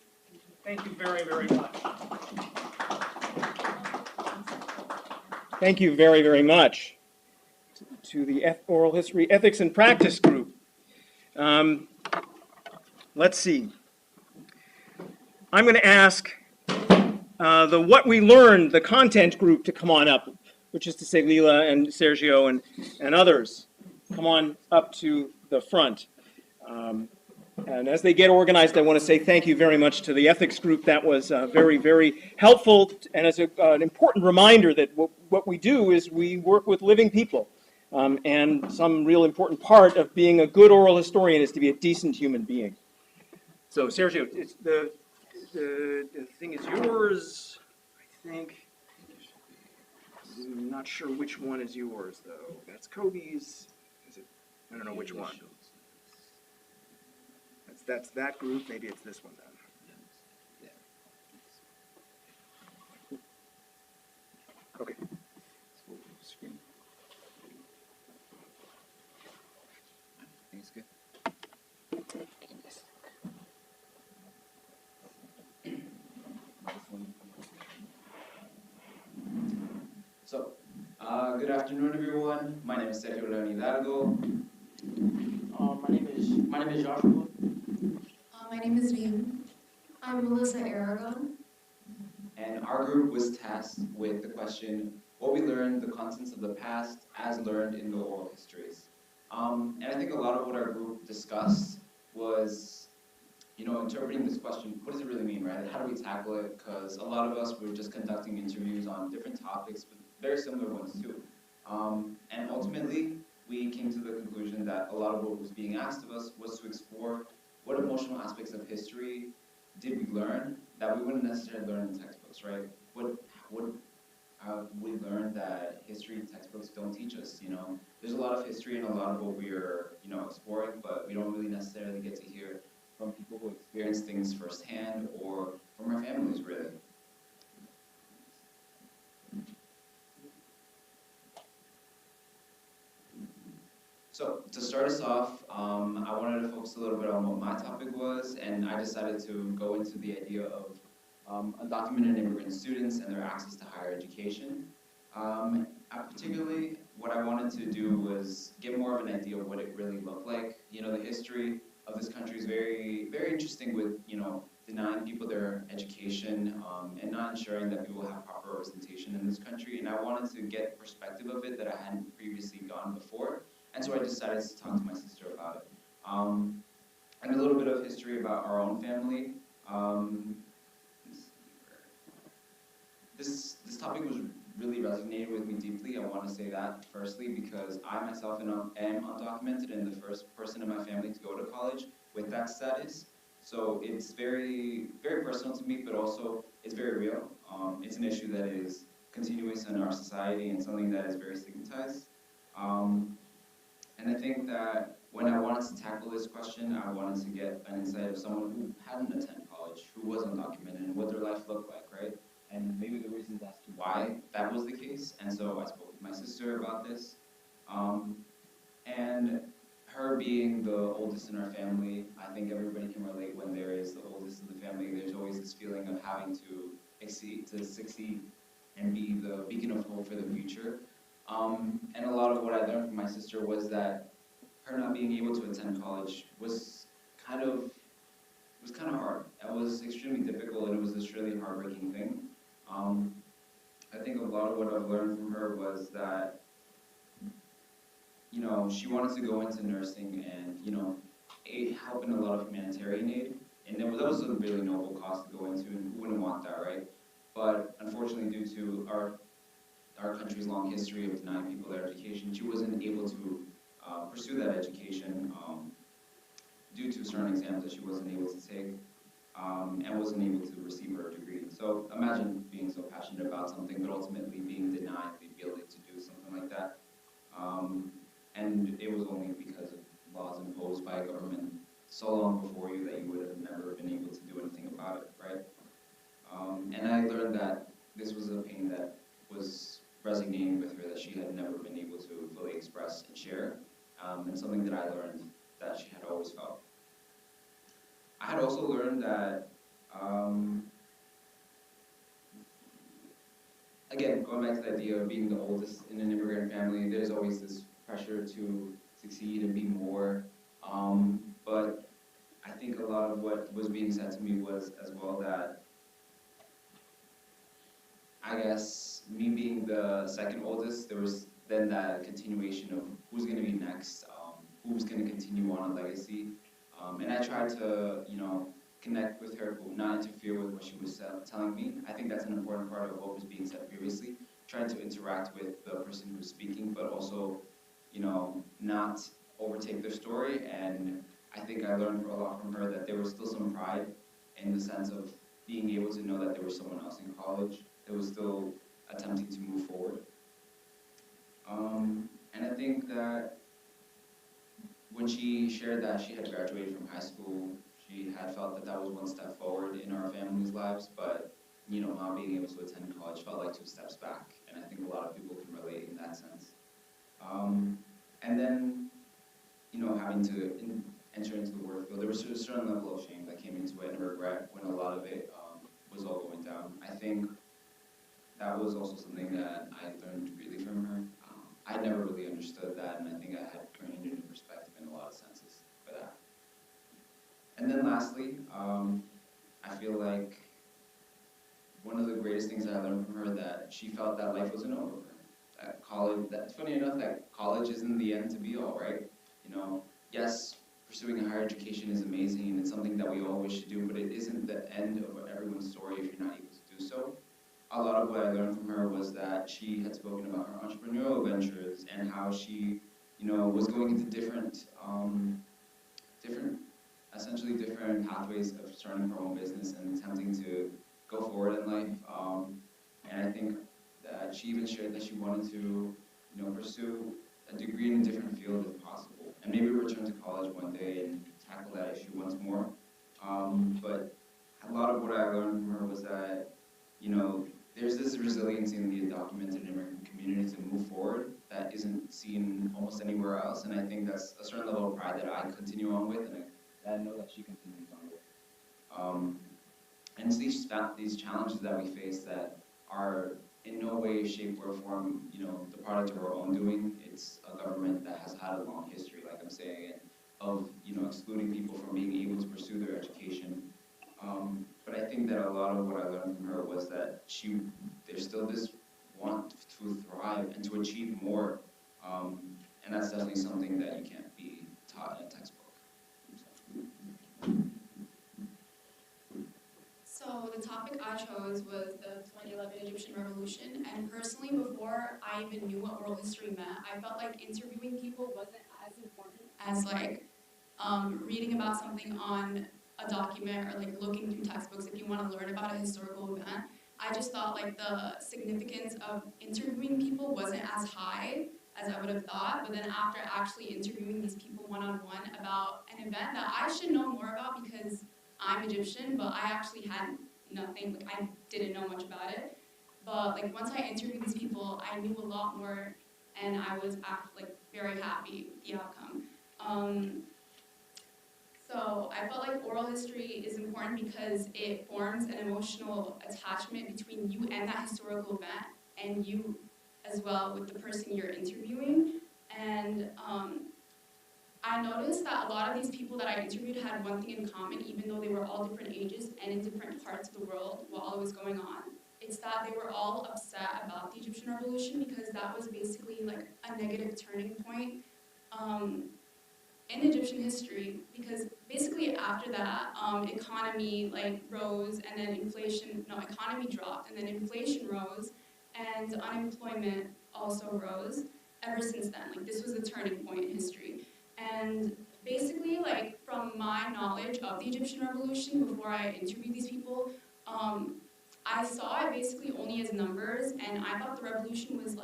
Thank you very, very much. Thank you very, very much to the Oral History Ethics and Practice group. Let's see. I'm going to ask the What We Learned, the content group, to come on up, which is to say Leela and Sergio and others. Come on up to the front. And as they get organized, I want to say thank you very much to the ethics group. That was very, very helpful, and as an important reminder that what we do is we work with living people. And some real important part of being a good oral historian is to be a decent human being. So, Sergio, the thing is yours, I think. I'm not sure which one is yours, though. That's Kobe's. Is it? I don't know which one. That's that group. Maybe it's this one then. Okay. Screen. Thanks, good. So, good afternoon, everyone. My name is Sergio León Hidalgo. My name is Joshua. My name is Vim. I'm Melissa Aragon. And our group was tasked with the question, what we learned, the contents of the past as learned in the oral histories. And I think a lot of what our group discussed was, interpreting this question, what does it really mean, right? How do we tackle it? Because a lot of us were just conducting interviews on different topics, but very similar ones too. And ultimately, we came to the conclusion that a lot of what was being asked of us was to explore what emotional aspects of history did we learn that we wouldn't necessarily learn in textbooks, right? What we learned that history textbooks don't teach us, There's a lot of history and a lot of what we're, exploring, but we don't really necessarily get to hear from people who experience things firsthand or from our families, really. So to start us off, I wanted to focus a little bit on what my topic was, and I decided to go into the idea of undocumented immigrant students and their access to higher education. Particularly, what I wanted to do was get more of an idea of what it really looked like. The history of this country is very, very interesting with, denying people their education and not ensuring that people have proper representation in this country. And I wanted to get a perspective of it that I hadn't previously gotten before. And so I decided to talk to my sister about it. And a little bit of history about our own family. This topic was really resonated with me deeply. I want to say that firstly because I myself am undocumented and the first person in my family to go to college with that status. So it's very, very personal to me, but also it's very real. It's an issue that is continuous in our society and something that is very stigmatized. And I think that when I wanted to tackle this question, I wanted to get an insight of someone who hadn't attended college, who was undocumented, and what their life looked like, right? And maybe the reasons as to why that was the case. And so I spoke with my sister about this. And her being the oldest in our family, I think everybody can relate when there is the oldest in the family. There's always this feeling of having to succeed, and be the beacon of hope for the future. And a lot of what I learned from my sister was that her not being able to attend college was kind of hard. It was extremely difficult, and it was this really heartbreaking thing. I think a lot of what I've learned from her was that, she wanted to go into nursing and, help in a lot of humanitarian aid. And that was a really noble cause to go into, and who wouldn't want that, right? But unfortunately, due to our country's long history of denying people their education, she wasn't able to pursue that education due to certain exams that she wasn't able to take. And wasn't able to receive her degree. So imagine being so passionate about something, but ultimately being denied the ability to do something like that. And it was only because of laws imposed by a government so long before you that you would have never been able to do anything about it, right? And I learned that this was a pain that was resonating with her, that she had never been able to fully express and share, and something that I learned that she had always felt. I had also learned that, again, going back to the idea of being the oldest in an immigrant family, there's always this pressure to succeed and be more. But I think a lot of what was being said to me was as well that, I guess, me being the second oldest, there was then that continuation of who's going to be next, who's going to continue on a legacy. And I tried to, connect with her, but not interfere with what she was telling me. I think that's an important part of what was being said previously, trying to interact with the person who's speaking, but also, not overtake their story. And I think I learned a lot from her that there was still some pride in the sense of being able to know that there was someone else in college that was still attempting to move forward. And I think that when she shared that she had graduated from high school, she had felt that that was one step forward in our family's lives, but not being able to attend college felt like 2 steps back, and I think a lot of people can relate in that sense. And then, having to enter into the work field, there was a certain level of shame that came into it and regret when a lot of it was all going down. I think that was also something that I learned really from her. I never really understood that, and I think I had gained a new perspective in a lot of senses for that. And then lastly, I feel like one of the greatest things that I learned from her that she felt that life wasn't over for her. That college, that's funny enough, that college isn't the end to be all, right? Yes, pursuing a higher education is amazing and it's something that we all wish to do, but it isn't the end of everyone's story if you're not able to do so. A lot of what I learned from her was that she had spoken about her entrepreneurial ventures and how she, was going into essentially different pathways of starting her own business and attempting to go forward in life. And I think that she even shared that she wanted to, pursue a degree in a different field if possible, and maybe return to college one day and tackle that issue once more. But a lot of what I learned from her was that, there's this resiliency in the undocumented immigrant community to move forward that isn't seen almost anywhere else, and I think that's a certain level of pride that I continue on with, and I know that she continues on with. And it's these challenges that we face that are in no way, shape, or form, the product of our own doing. It's a government that has had a long history, like I'm saying, of, excluding people from being able to pursue their education. But I think that a lot of what I learned from her was that there's still this want to thrive and to achieve more. And that's definitely something that you can't be taught in a textbook. So the topic I chose was the 2011 Egyptian Revolution, and personally, before I even knew what oral history meant, I felt like interviewing people wasn't as important as reading about something on a document or looking through textbooks if you want to learn about a historical event. I just thought the significance of interviewing people wasn't as high as I would have thought, but then after actually interviewing these people one-on-one about an event that I should know more about because I'm Egyptian, but I actually had nothing, I didn't know much about it. But once I interviewed these people, I knew a lot more, and I was very happy with the outcome. So I felt like oral history is important because it forms an emotional attachment between you and that historical event, and you as well with the person you're interviewing. And I noticed that a lot of these people that I interviewed had one thing in common, even though they were all different ages and in different parts of the world while it was going on. It's that they were all upset about the Egyptian Revolution because that was basically a negative turning point in Egyptian history, because basically after that, economy rose, and then economy dropped, and then inflation rose, and unemployment also rose. Ever since then, this was a turning point in history. And basically, from my knowledge of the Egyptian Revolution before I interviewed these people, I saw it basically only as numbers, and I thought the revolution was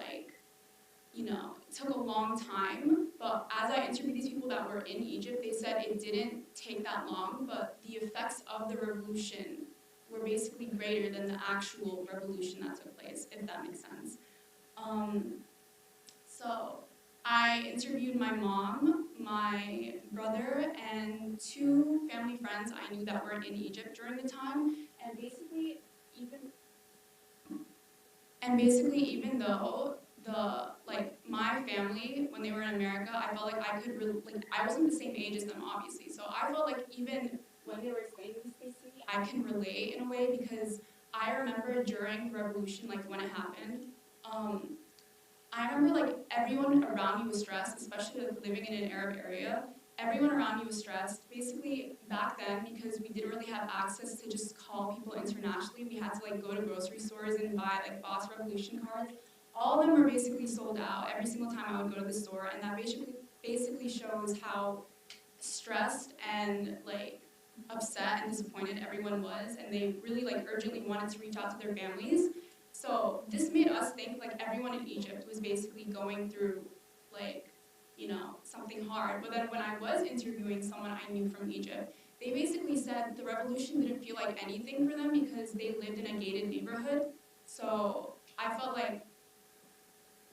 it took a long time, but as I interviewed these people that were in Egypt, they said it didn't take that long, but the effects of the revolution were basically greater than the actual revolution that took place, if that makes sense. So I interviewed my mom, my brother, and 2 family friends I knew that were in Egypt during the time, and basically even though my family, when they were in America, I felt like I could really, I wasn't the same age as them, obviously, so I felt like even when they were explaining these things to me, I can relate in a way, because I remember during the revolution, when it happened, I remember everyone around me was stressed, especially living in an Arab area. everyone around me was stressed. Basically, back then, because we didn't really have access to just call people internationally, we had to like go to grocery stores and buy like Boss Revolution cards. All of them were basically sold out every single time I would go to the store, and that basically shows how stressed and like upset and disappointed everyone was, and they really like urgently wanted to reach out to their families. So this made us think like everyone in Egypt was basically going through like, you know, something hard. But then when I was interviewing someone I knew from Egypt, they basically said the revolution didn't feel like anything for them because they lived in a gated neighborhood. So I felt like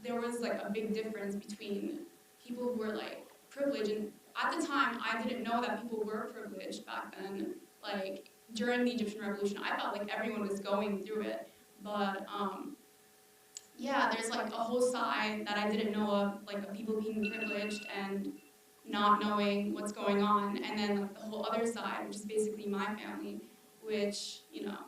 there was like a big difference between people who were like privileged, and at the time I didn't know that people were privileged back then. Like during the Egyptian revolution, I felt like everyone was going through it, but yeah, there's like a whole side that I didn't know of, like of people being privileged and not knowing what's going on, and then like the whole other side, which is basically my family, which, you know,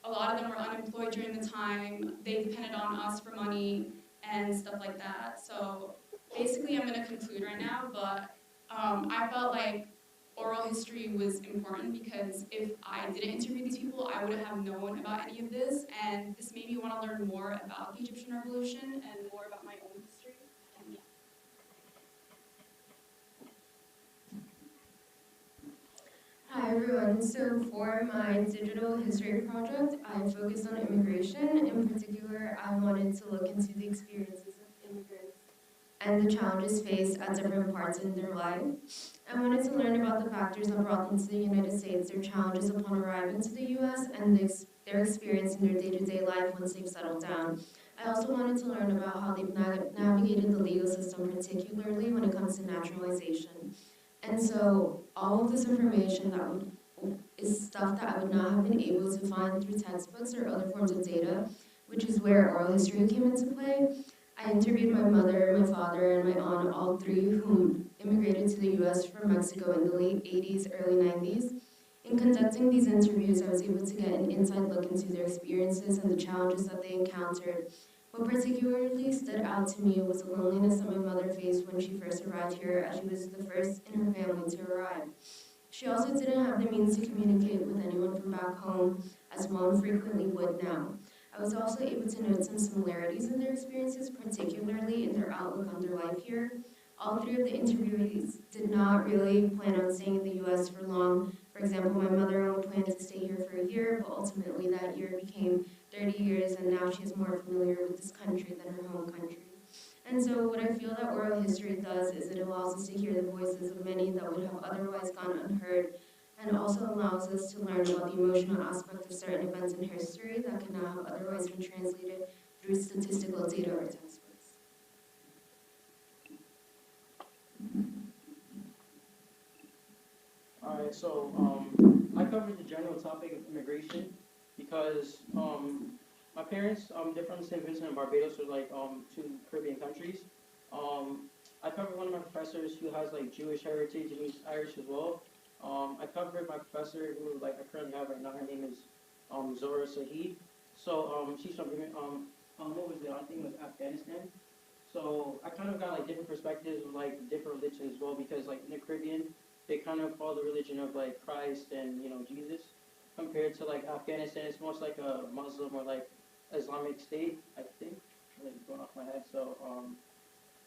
a lot of them were unemployed during the time, they depended on us for money and stuff like that. So basically I'm gonna conclude right now, but I felt like oral history was important because if I didn't interview these people, I wouldn't have known about any of this, and this made me want to learn more about the Egyptian Revolution and more about my own history. And yeah. Hi everyone, so for my digital history project, I focused on immigration. In particular, I wanted to look into the experiences of immigrants and the challenges faced at different parts in their life. I wanted to learn about the factors that brought them to the United States, their challenges upon arriving to the US, and their experience in their day-to-day life once they've settled down. I also wanted to learn about how they've navigated the legal system, particularly when it comes to naturalization. And so all of this information is stuff that I would not have been able to find through textbooks or other forms of data, which is where oral history came into play. I interviewed my mother, my father, and my aunt, all three whom immigrated to the US from Mexico in the late 80s, early 90s. In conducting these interviews, I was able to get an inside look into their experiences and the challenges that they encountered. What particularly stood out to me was the loneliness that my mother faced when she first arrived here, as she was the first in her family to arrive. She also didn't have the means to communicate with anyone from back home, as mom frequently would now. I was also able to note some similarities in their experiences, particularly in their outlook on their life here. All three of the interviewees did not really plan on staying in the US for long. For example, my mother only planned to stay here for a year, but ultimately that year became 30 years, and now she is more familiar with this country than her home country. And so what I feel that oral history does is it allows us to hear the voices of many that would have otherwise gone unheard, and also allows us to learn about the emotional aspect of certain events in history that could not have otherwise been translated through statistical data or textbooks. Alright, so I covered the general topic of immigration because my parents, they're from St. Vincent and Barbados, so like two Caribbean countries. I covered one of my professors who has like Jewish heritage and he's Irish as well. I covered my professor who like I currently have right now. Her name is Zora Saheed. So she's from what was it? I think it was Afghanistan. So I kind of got like different perspectives of like different religions as well because like in the Caribbean they kind of follow the religion of like Christ and Jesus, compared to like Afghanistan it's most like a Muslim or like Islamic state, I think. Like going off my head. So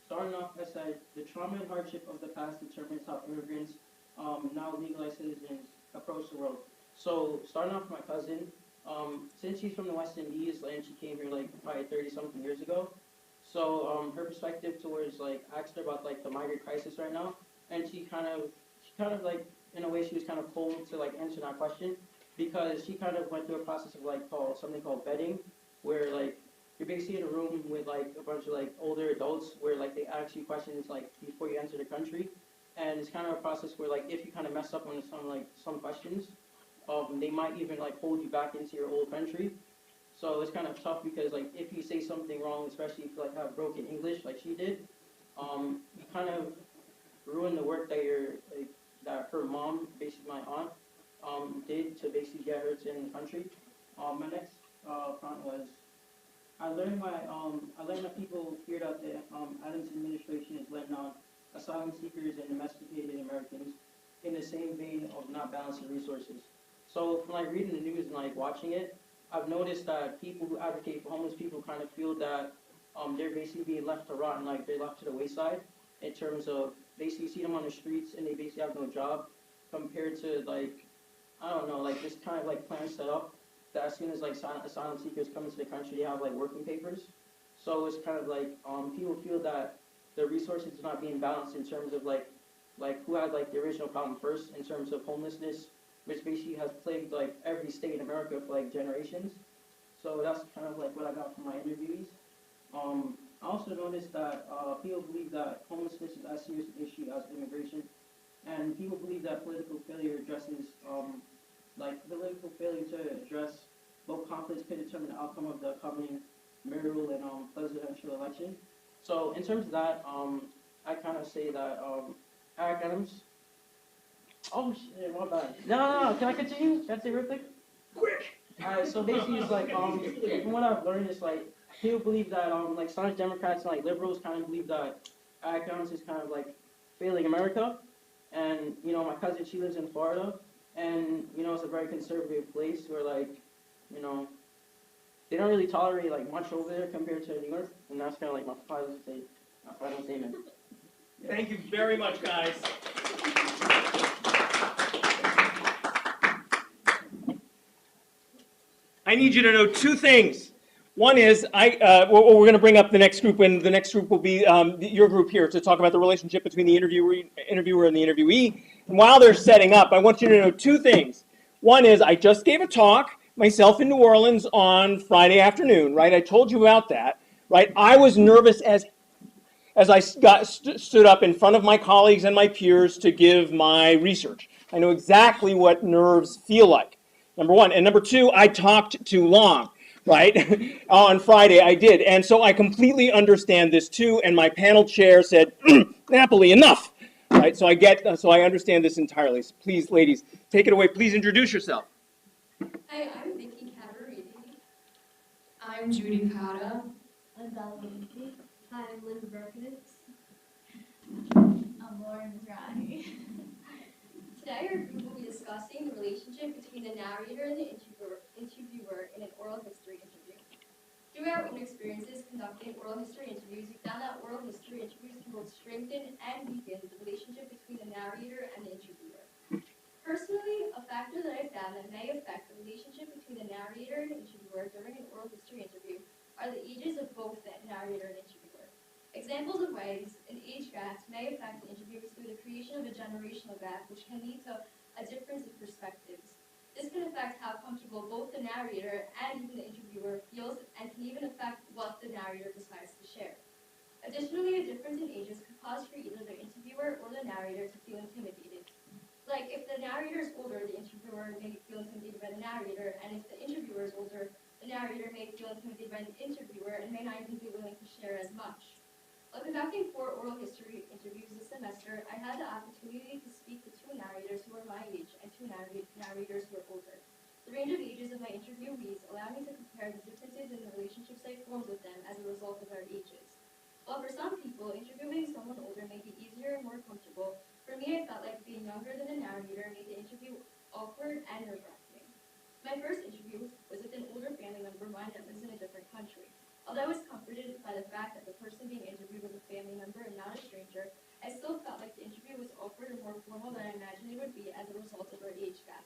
starting off, I said the trauma and hardship of the past determines how immigrants, now legalized citizens, approach the world. So starting off with my cousin, since she's from the West Indies and she came here like probably 30 something years ago, so her perspective towards like asked her about like the migrant crisis right now, and she kind of like in a way she was kind of cold to like answer that question because she kind of went through a process of like something called vetting, where like you're basically in a room with like a bunch of like older adults where like they ask you questions like before you enter the country, and it's kind of a process where like if you kind of mess up on some questions, they might even like hold you back into your old country. So it's kind of tough because like if you say something wrong, especially if you like have broken English like she did, you kind of ruin the work that that her mom, basically my aunt, did to basically get her to in the country. My next point was I learned why people feared out the Adams administration is letting on asylum seekers and domesticated Americans in the same vein of not balancing resources. So from like reading the news and like watching it, I've noticed that people who advocate for homeless people kind of feel that they're basically being left to rot and like they're left to the wayside in terms of basically you see them on the streets and they basically have no job compared to like I don't know, like this kind of like plan set up that as soon as like asylum seekers come into the country, they have like working papers. So it's kind of like people feel that the resources are not being balanced in terms of like who had like the original problem first in terms of homelessness, which basically has plagued like every state in America for like generations. So that's kind of like what I got from my interviewees. I also noticed that people believe that homelessness is as serious an issue as immigration, and people believe that political failure to address low confidence could determine the outcome of the upcoming mayoral and presidential election. So in terms of that, I kind of say that Eric Adams. Oh shit, my bad. No. Can I continue? Can I say real quick? Alright, so basically it's like from what I've learned it's like people believe that like staunch Democrats and like liberals kind of believe that economics is kind of like failing America. And my cousin she lives in Florida and it's a very conservative place where like, you know, they don't really tolerate like much over there compared to New York, and that's kinda like my final statement. Yeah. Thank you very much, guys. I need you to know two things. One is we're going to bring up the next group, and the next group will be your group here to talk about the relationship between the interviewer and the interviewee. And while they're setting up, I want you to know two things. One is I just gave a talk myself in New Orleans on Friday afternoon, right? I told you about that, right? I was nervous as I stood up in front of my colleagues and my peers to give my research. I know exactly what nerves feel like, number one. And number two, I talked too long, right? On Friday I did. And so I completely understand this too, and my panel chair said, Napoli, enough, right? So I understand this entirely. So please, ladies, take it away. Please introduce yourself. Hi, I'm Vicky Cavariti. I'm Judy Cotta. I'm Bella Lindsay. Hi, I'm Liz Berkowitz. I'm Lauren Mizrahi. Today, our group will be discussing the relationship between the narrator and the interviewer in an oral history interview. Through our own experiences conducting oral history interviews, we found that oral history interviews can both strengthen and weaken the relationship between the narrator and the interviewer. Personally, a factor that I found that may affect the relationship between the narrator and interviewer during an oral history interview are the ages of both the narrator and interviewer. Examples of ways an age gap may affect the interviewers through the creation of a generational gap, which can lead to a difference in perspectives. This can affect how comfortable both the narrator and even the interviewer feels, and can even affect what the narrator decides to share. Additionally, a difference in ages could cause for either the interviewer or the narrator to feel intimidated. Like, if the narrator is older, the interviewer may feel intimidated by the narrator, and if the interviewer is older, the narrator may feel intimidated by the interviewer and may not even be willing to share as much. While conducting 4 oral history interviews this semester, I had the opportunity to speak to 2 narrators who are my age and 2 narrators who are older. The range of ages of my interviewees allowed me to compare the differences in the relationships I formed with them as a result of their ages. While for some people, interviewing someone older may be easier and more comfortable, for me I felt like being younger than the narrator made the interview awkward and nerve-wracking. My first interview was with an older family member of mine that lives in a different country. Although I was comforted by the fact that the person being interviewed was a family member and not a stranger, I still felt like the interview was awkward and more formal than I imagined it would be as a result of our age gap.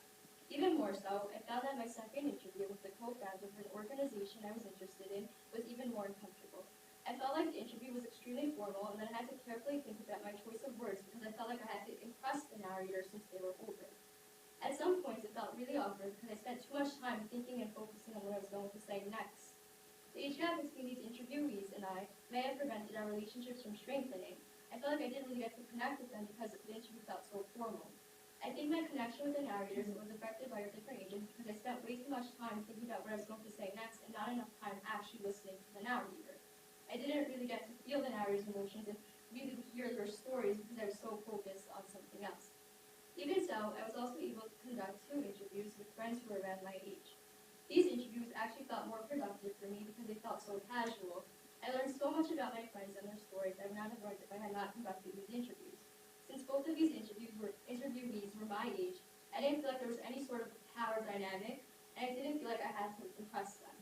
Even more so, I found that my second interview with the co-founder of an organization I was interested in was even more uncomfortable. I felt like the interview was extremely formal and that I had to carefully think about my choice of words because I felt like I had to impress the narrator since they were older. At some points, it felt really awkward because I spent too much time thinking and focusing on what I was going to say next. The age gap between these interviewees and I may have prevented our relationships from strengthening. I felt like I didn't really get to connect with them because the interview felt so formal. I think my connection with the narrators was affected by our different ages because I spent way too much time thinking about what I was going to say next and not enough time actually listening to the narrator. I didn't really get to feel the narrator's emotions and really hear their stories because I was so focused on something else. Even so, I was also able to conduct 2 interviews with friends who were around my age. These interviews actually felt more productive for me because they felt so casual. I learned so much about my friends and their stories I would not have learned if I had not conducted these interviews. Since both of these interviewees were my age, I didn't feel like there was any sort of power dynamic, and I didn't feel like I had to impress them.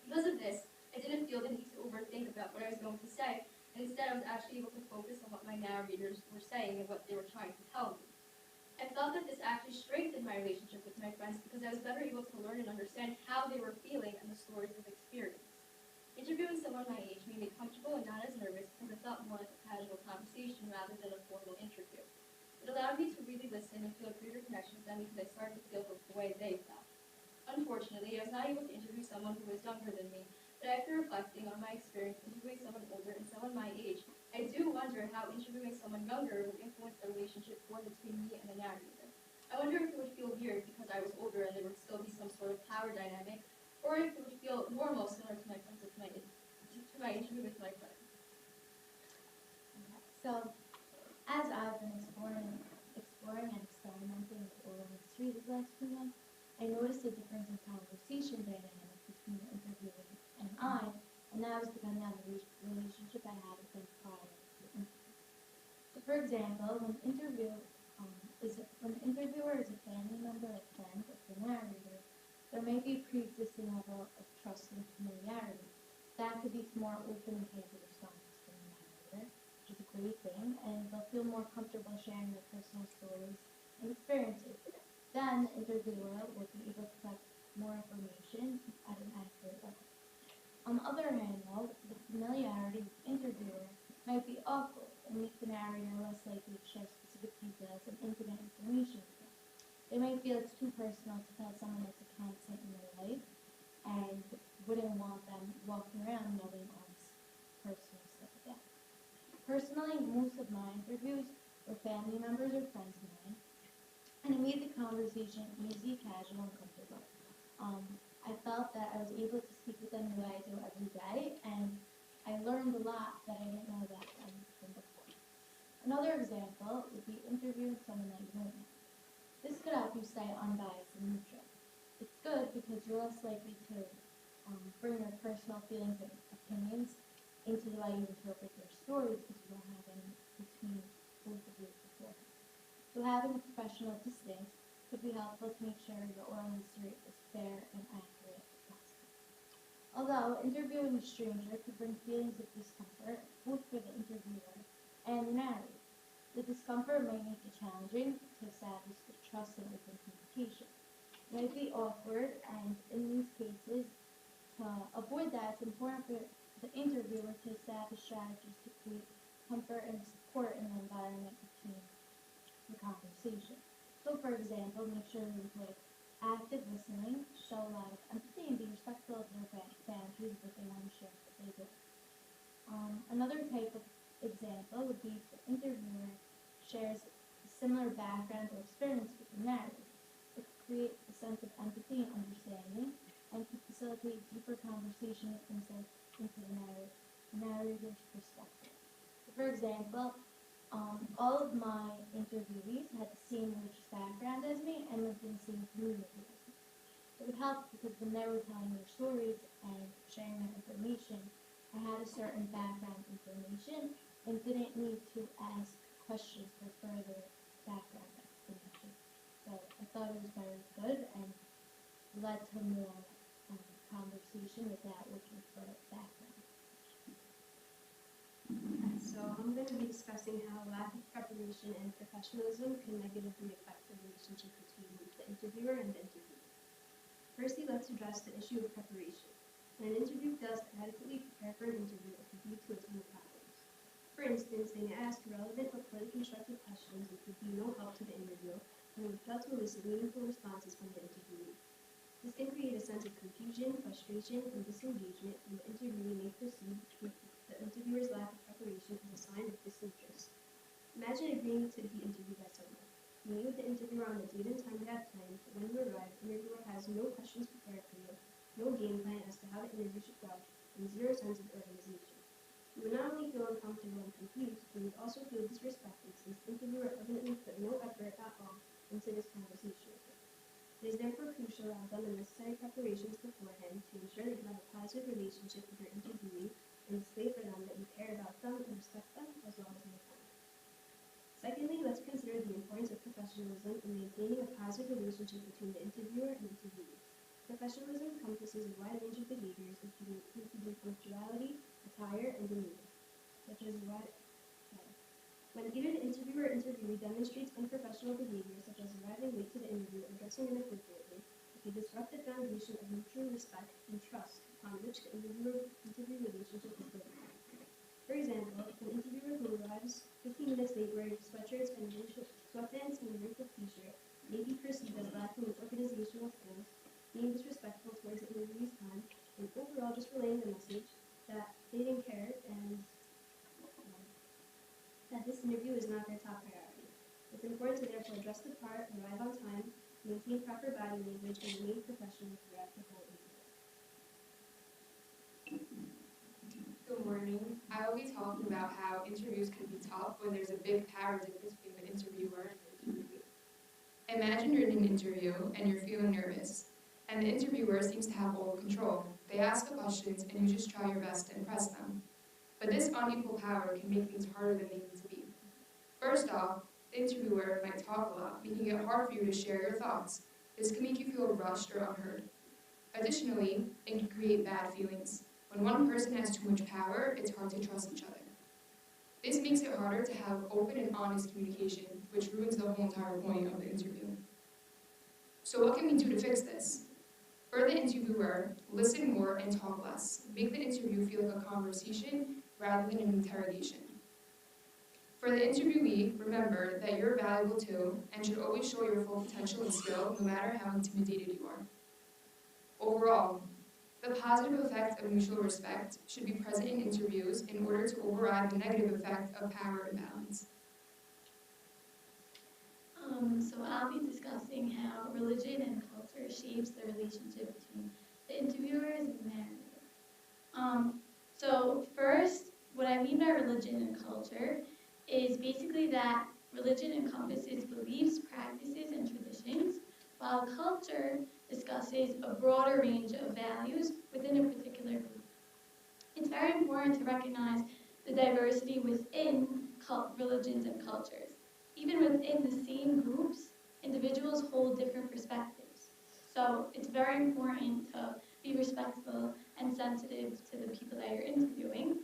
Because of this, I didn't feel the need to overthink about what I was going to say, and instead I was actually able to focus on what my narrators were saying and what they were trying to tell me. I felt that this actually strengthened my relationship with my friends because I was better able to learn and understand how they were feeling and the stories they've experienced. Interviewing someone my age made me comfortable and not as nervous because it felt more like a casual conversation rather than a formal interview. It allowed me to really listen and feel a greater connection with them because I started to feel the way they felt. Unfortunately, I was not able to interview someone who was younger than me, but after reflecting on my experience interviewing someone older and someone my age, I do wonder how interviewing someone younger would influence the relationship formed between me and the narrator. I wonder if it would feel weird because I was older and there would still be some sort of power dynamic, or if it would feel normal, similar to my friends with to my interview with my friend. So, as I've been exploring and experimenting with oral history these last few months, I noticed a difference in conversation dynamic between the interviewee and I, and that was depending on the relationship I had with them prior to the interview. So, for example, when the interviewer is a family member or friend of the narrator, there may be a pre-existing level of trust and familiarity. That could lead to more open and candid responses from the narrator, which is a great thing, and they'll feel more comfortable sharing their personal stories and experiences. Then the interviewer will be able to collect more information at an accurate level. On the other hand, though, the familiarity with the interviewer might be awkward and make the narrator less likely to share specific details and intimate information with them. They might feel it's too personal to tell someone that's a constant in their life and wouldn't want them walking around knowing all this personal stuff again. Personally, most of my interviews were family members or friends of mine, and it made the conversation easy, casual, and comfortable. Um, I felt that I was able to speak with them the way I do every day, and I learned a lot that I didn't know about them from before. Another example would be interviewing someone that you don't know. This could help you stay unbiased and neutral. It's good because you're less likely to bring your personal feelings and opinions into the way you interpret their stories because you don't have any between both of you beforehand. So having a professional distance could be helpful to make sure your oral history is fair and accurate as possible. Although interviewing a stranger could bring feelings of discomfort both for the interviewer and the narrator. The discomfort might make it challenging to establish the trust and open communication. It might be awkward, and in these cases, to avoid that, it's important for the interviewer to establish strategies to create comfort and support in the environment between the conversation. So, for example, make sure to employ active listening, show a lot of empathy, and be respectful of their boundaries if they want to share what they do. Another type of example would be if the interviewer shares a similar background or experience with the narrator. It could create a sense of empathy and understanding, and could facilitate deeper conversation with insight into the narrator's perspective. So, for example, all of my interviewees had the same religious background as me and lived in the same community as me. It would help because when they were telling their stories and sharing their information, I had a certain background information and didn't need to ask questions for further background explanation. So I thought it was very good and led to more conversation without looking for background. So I'm going to be discussing how lack of preparation and professionalism can negatively affect the relationship between the interviewer and the interviewee. Firstly, let's address the issue of preparation. When an interview fails to adequately prepare for an interview, it can lead to a ton of problems. For instance, they may ask relevant but poorly constructed questions which would be no help to the interviewer, and would fail to elicit meaningful responses from the interviewee. This can create a sense of confusion, frustration, and disengagement, and the interviewee may perceive the interviewer's lack of preparation as a sign of disinterest. Imagine agreeing to be interviewed by someone. You meet with the interviewer on the date and time they have planned, but when you arrive, the interviewer has no questions prepared for you, no game plan as to how the interview should go, and zero sense of organization. You would not only feel uncomfortable and confused, but you would also feel disrespected since the interviewer evidently put no effort at all into this conversation with you. It is therefore crucial to have done the necessary preparations beforehand to ensure that you have a positive relationship with your interviewee and relationship between the interviewer and interviewee. Professionalism encompasses a wide range of behaviors, including punctuality, attire, and demeanor, such as when either the interviewer or interviewee demonstrates unprofessional behavior, such as arriving late to the interview or dressing inappropriately, it can disrupt the foundation of mutual respect and trust upon which the interview relationship is built. For example, an interviewer who arrives 15 minutes late wearing sweatshirts and sweatpants and a wrinkled t-shirt may be perceived as lacking in organizational skills, being disrespectful towards the interviewee's time, and overall just relaying the message that they didn't care and that this interview is not their top priority. It's important to therefore dress the part, arrive on time, maintain proper body language, and remain professional throughout the whole interview. Good morning. I will be talking about how interviews can be tough when there's a big power difference between the interviewer and the interviewee. Imagine you're in an interview and you're feeling nervous, and the interviewer seems to have all the control. They ask the questions and you just try your best to impress them. But this unequal power can make things harder than they need to be. First off, the interviewer might talk a lot, making it hard for you to share your thoughts. This can make you feel rushed or unheard. Additionally, it can create bad feelings. When one person has too much power, it's hard to trust each other. This makes it harder to have open and honest communication, which ruins the whole entire point of the interview. So what can we do to fix this? For the interviewer, listen more and talk less. Make the interview feel like a conversation rather than an interrogation. For the interviewee, remember that you're valuable too and should always show your full potential and skill no matter how intimidated you are. Overall, the positive effect of mutual respect should be present in interviews in order to override the negative effect of power imbalance. So I'll be discussing how religion and culture shapes the relationship between the interviewers and the narrator. So first, what I mean by religion and culture is basically that religion encompasses beliefs, practices, and traditions, while culture discusses a broader range of values within a particular group. It's very important to recognize the diversity within religions and cultures. Even within the same groups, individuals hold different perspectives. So it's very important to be respectful and sensitive to the people that you're interviewing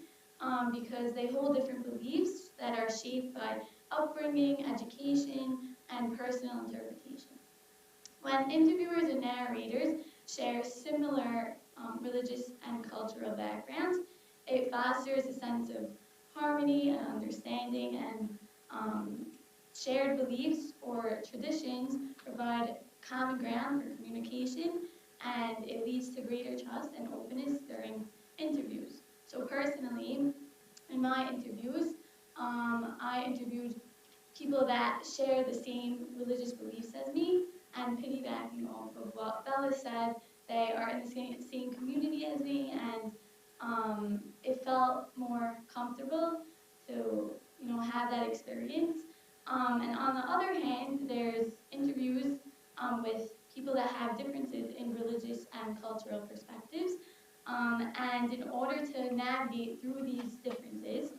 because they hold different beliefs that are shaped by upbringing, education, and personal interpretation. When interviewers and narrators share similar religious and cultural backgrounds, it fosters a sense of harmony and understanding, and shared beliefs or traditions provide common ground for communication, and it leads to greater trust and openness during interviews. So personally, in my interviews, I interviewed people that share the same religious beliefs as me, and piggybacking off of what Bella said, they are in the same community as me, and it felt more comfortable to have that experience. And on the other hand, there's interviews with people that have differences in religious and cultural perspectives. And in order to navigate through these differences,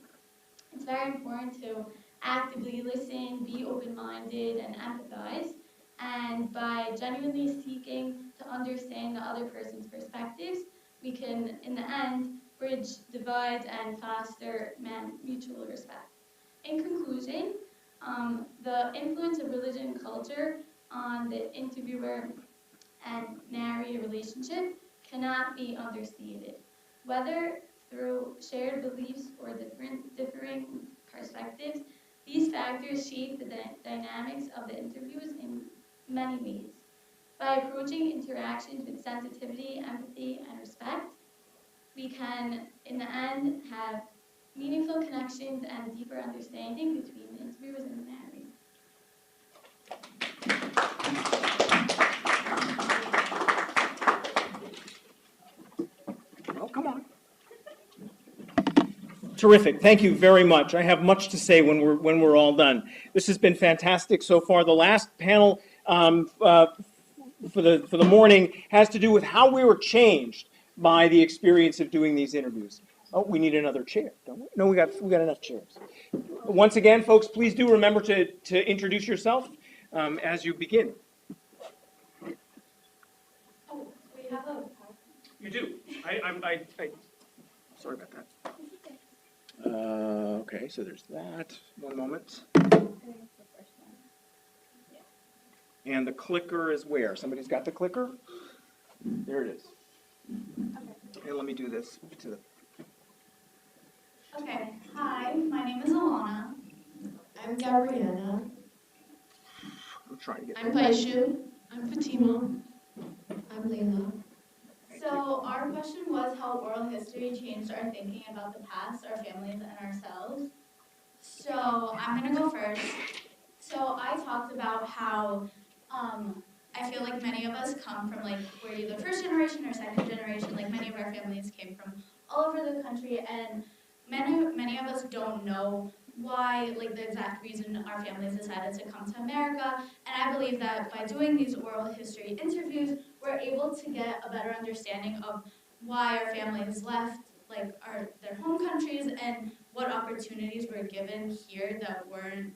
it's very important to actively listen, be open-minded, and empathize. And by genuinely seeking to understand the other person's perspectives, we can, in the end, bridge divides and foster mutual respect. In conclusion, the influence of religion and culture on the interviewer and narrator relationship cannot be understated. Whether through shared beliefs or differing perspectives, these factors shape the dynamics of the interviews in many ways. By approaching interactions with sensitivity, empathy, and respect, we can, in the end, have meaningful connections and deeper understanding between the interviewers and the narrator. Oh, come on. Terrific. Thank you very much. I have much to say when we're all done. This has been fantastic so far. The last panel for the morning has to do with how we were changed by the experience of doing these interviews. Oh, we need another chair, don't we? No, we got enough chairs. Once again, folks, please do remember to introduce yourself as you begin. have a PowerPoint. You do. Sorry about that. Okay, so there's that. One moment. I think it's the first one. And the clicker is where? Somebody's got the clicker? There it is. Okay. And let me do this to the. Okay, hi, my name is Alana. I'm Gabriella. I'm trying to get. I'm Paishu. I'm Fatima. I'm Layla. So our question was how oral history changed our thinking about the past, our families, and ourselves. So I'm gonna go first. So I talked about how I feel like many of us come from like we're either first generation or second generation. Like many of our families came from all over the country, and many of us don't know why, like the exact reason our families decided to come to America. And I believe that by doing these oral history interviews, we're able to get a better understanding of why our families left like their home countries and what opportunities were given here that weren't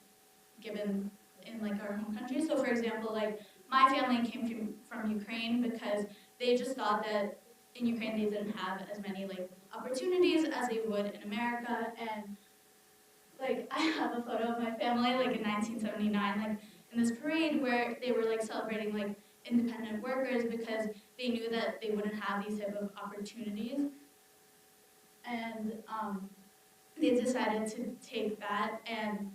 given in like our home country. So for example, like my family came from Ukraine because they just thought that in Ukraine they didn't have as many like opportunities as they would in America. And like I have a photo of my family like in 1979, like in this parade where they were like celebrating like independent workers because they knew that they wouldn't have these type of opportunities. And they decided to take that and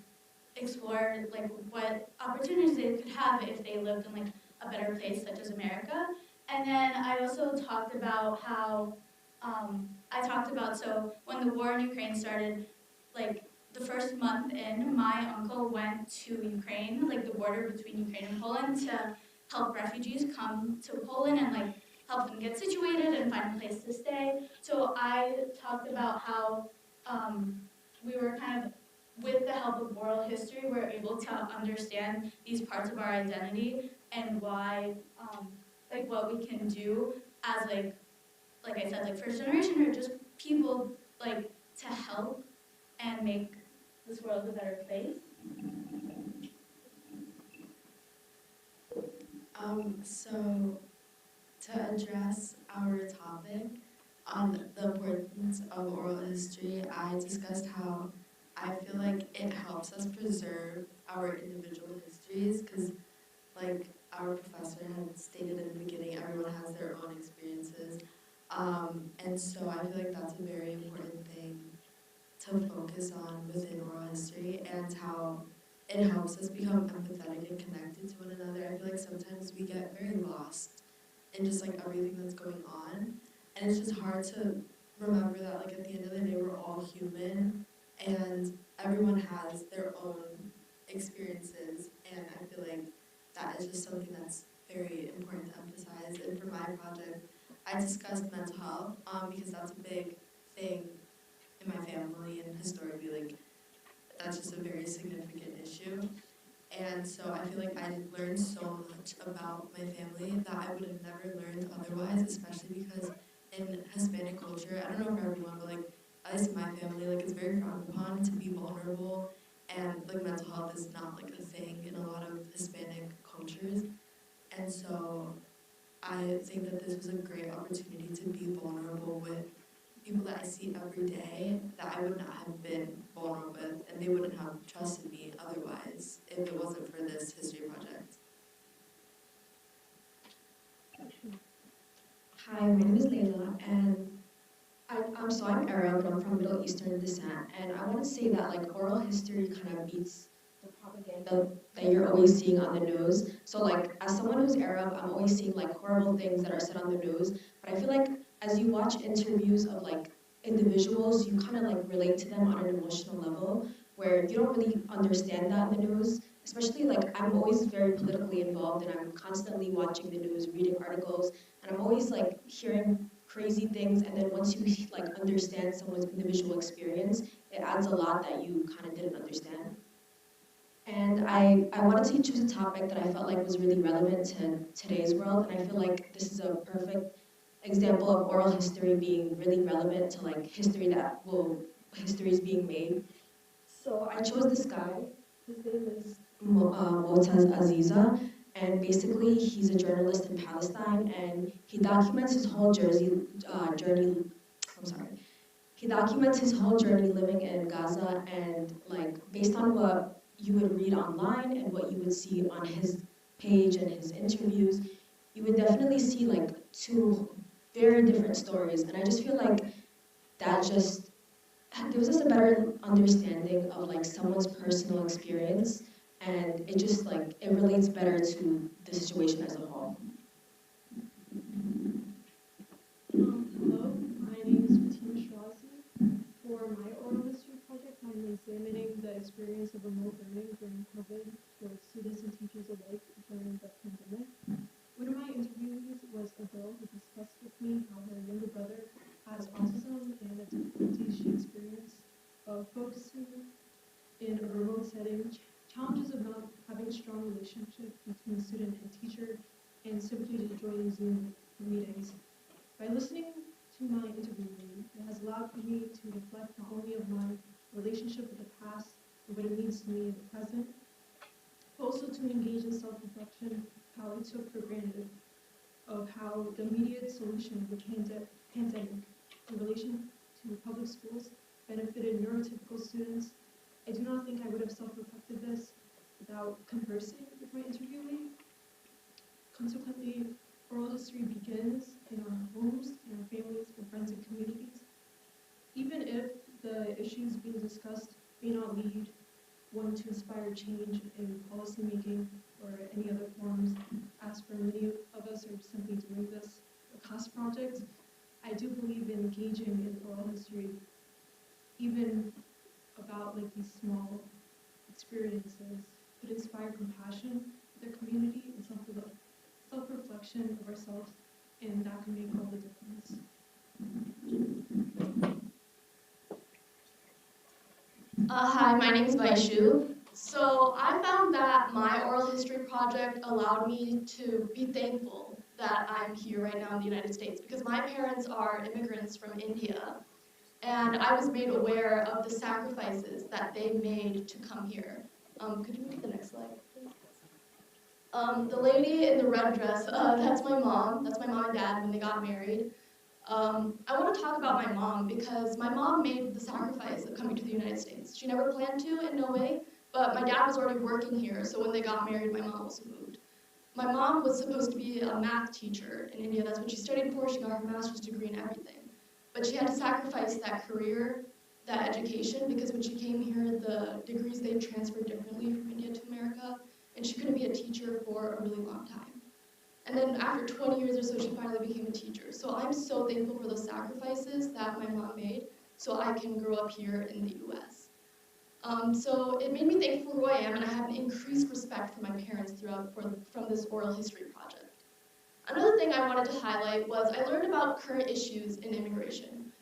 explore like what opportunities they could have if they lived in like a better place such as America. And then I also talked about how I talked about so when the war in Ukraine started, like the first month in, my uncle went to Ukraine, like the border between Ukraine and Poland, to help refugees come to Poland and like help them get situated and find a place to stay. So I talked about how we were kind of with the help of oral history, we're able to understand these parts of our identity and why, like what we can do as like I said, like first generation or just people like to help and make this world a better place. So to address our topic on the importance of oral history, I discussed how I feel like it helps us preserve our individual histories because, like our professor had stated in the beginning, everyone has their own experiences. And so I feel like that's a very important thing to focus on within oral history and how it helps us become empathetic and connected to one another. I feel like sometimes we get very lost in just like everything that's going on. And it's just hard to remember that like at the end of the day we're all human and everyone has their own experiences, and I feel like that is just something that's very important to emphasize. And for my project, I discussed mental health because that's a big thing in my family and historically like that's just a very significant issue. And so I feel like I learned so much about my family that I would have never learned otherwise, especially because in Hispanic culture, I don't know for everyone, but like at least in my family, like it's very frowned upon to be vulnerable, and like mental health is not like a thing in a lot of Hispanic cultures. And so I think that this was a great opportunity to be vulnerable with people that I see every day that I would not have been vulnerable with, and they wouldn't have trusted me otherwise if it wasn't for this history project. Hi, my name is Layla, and I'm Arab, and I'm from Middle Eastern descent, and I want to say that like oral history kind of beats the propaganda that you're always seeing on the news. So like as someone who's Arab, I'm always seeing like horrible things that are said on the news, but I feel like as you watch interviews of like individuals, you kind of like relate to them on an emotional level where you don't really understand that in the news. Especially like I'm always very politically involved and I'm constantly watching the news, reading articles, and I'm always like hearing crazy things, and then once you like understand someone's individual experience, it adds a lot that you kind of didn't understand. And I wanted to choose a topic that I felt like was really relevant to today's world, and I feel like this is a perfect example of oral history being really relevant to like history is being made. So I chose this guy. His name is Motaz Aziza, and basically he's a journalist in Palestine, and he documents his whole journey. I'm sorry. He documents his whole journey living in Gaza, and like based on what you would read online and what you would see on his page and his interviews, you would definitely see like two very different stories. And I just feel like that just gives us a better understanding of like someone's personal experience, and it just like it relates better to the situation as a whole. Hello, my name is Fatima Shirazi. For my oral history project, I'm examining the experience of remote learning during COVID for students and teachers alike during the pandemic. One of my interviewees was a girl who discussed with me how her younger brother has autism and the difficulties she experienced focusing in a remote setting, challenges of not having a strong relationship between student and teacher, and simply just joining Zoom meetings. By listening to my interviewee, it has allowed me to reflect not only of my relationship with the past and what it means to me in the present, but also to engage in self-reflection, how I took for granted of how the immediate solution of the pandemic in relation to public schools benefited neurotypical students. I do not think I would have self-reflected this without conversing with my interviewee. Consequently, oral history begins in our homes, in our families, and friends and communities. Even if the issues being discussed may not lead one to inspire change in policymaking or any other forms, as for many of us are simply doing this a class project, I do believe in engaging in oral history, even about like these small experiences could inspire compassion with their community and self-reflection of ourselves, and that can make all the difference. Hi, my name is Vaishu. So I found that my oral history project allowed me to be thankful that I'm here right now in the United States because my parents are immigrants from India, and I was made aware of the sacrifices that they made to come here. Could you move to the next slide, please? The lady in the red dress, that's my mom. That's my mom and dad when they got married. I want to talk about my mom because my mom made the sacrifice of coming to the United States. She never planned to in no way, but my dad was already working here, so when they got married, my mom also moved. My mom was supposed to be a math teacher in India. That's what she studied for. She got her master's degree and everything. But she had to sacrifice that career, that education, because when she came here, the degrees they transferred differently from India to America, and she couldn't be a teacher for a really long time. And then after 20 years or so, she finally became a teacher. So I'm so thankful for those sacrifices that my mom made so I can grow up here in the US. So it made me thankful for who I am, and I have an increased respect for my parents from this oral history project. Another thing I wanted to highlight was I learned about current issues in immigration.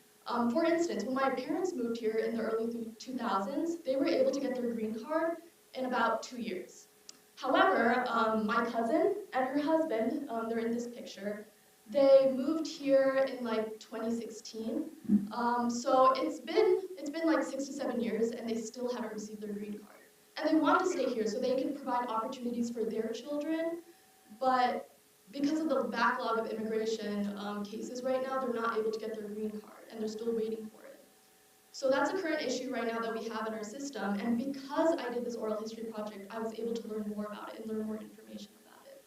For instance, when my parents moved here in the early 2000s, they were able to get their green card in about 2 years. However, my cousin and her husband, they're in this picture, they moved here in like 2016. So it's been like 6 to 7 years, and they still haven't received their green card. And they want to stay here so they can provide opportunities for their children, but because of the backlog of immigration cases right now, they're not able to get their green card, and they're still waiting for it. So that's a current issue right now that we have in our system, and because I did this oral history project, I was able to learn more about it and learn more information about it.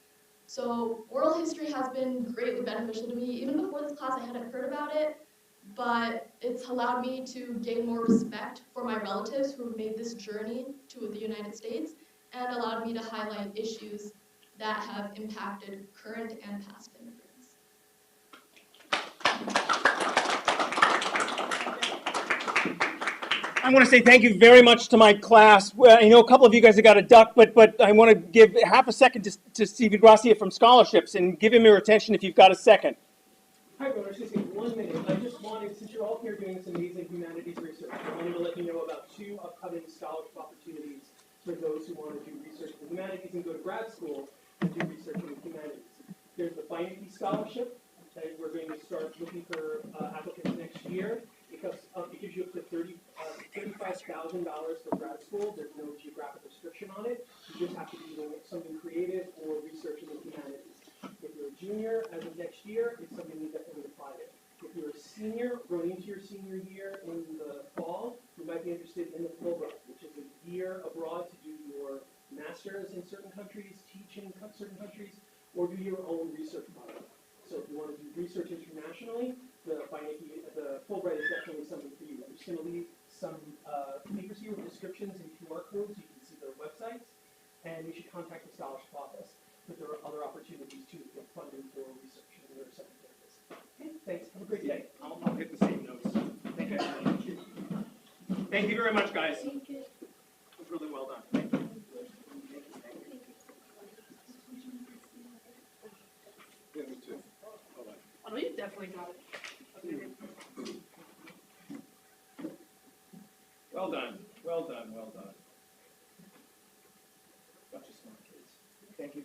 So oral history has been greatly beneficial to me. Even before this class, I hadn't heard about it, but it's allowed me to gain more respect for my relatives who have made this journey to the United States, and allowed me to highlight issues that have impacted current and past immigrants. I want to say thank you very much to my class. Well, I know a couple of you guys have got a duck, but I want to give half a second to Steve Gracia from Scholarships and give him your attention if you've got a second. Hi, everyone. Just 1 minute. I just wanted, since you're all here doing this amazing humanities research, I wanted to let you know about 2 upcoming scholarship opportunities for those who want to do research in the humanities and go to grad school and do research in the humanities. There's the Humanities Scholarship that we're going to start looking for applicants next year. It gives you up to $35,000 for grad school. There's no geographic restriction on it. You just have to be doing something creative or research senior year in the fall, you might be interested in the Fulbright, which is a year abroad to do your master's in certain countries, teach in certain countries, or do your own research project. So if you want to do research internationally, the Fulbright is definitely something for you. I'm just going to leave some papers here with descriptions and QR codes. You can see their websites, and you should contact the scholarship office. But there are other opportunities too to get funding for research in their subject areas. Okay, thanks. Have a great day. I'll get the same notes. Thank you. Thank you very much, guys. It was really well done. Thank you. Yeah, me too. Oh, no, you definitely got it. Well done. Well done. Well done. Bunch of smart kids. Thank you.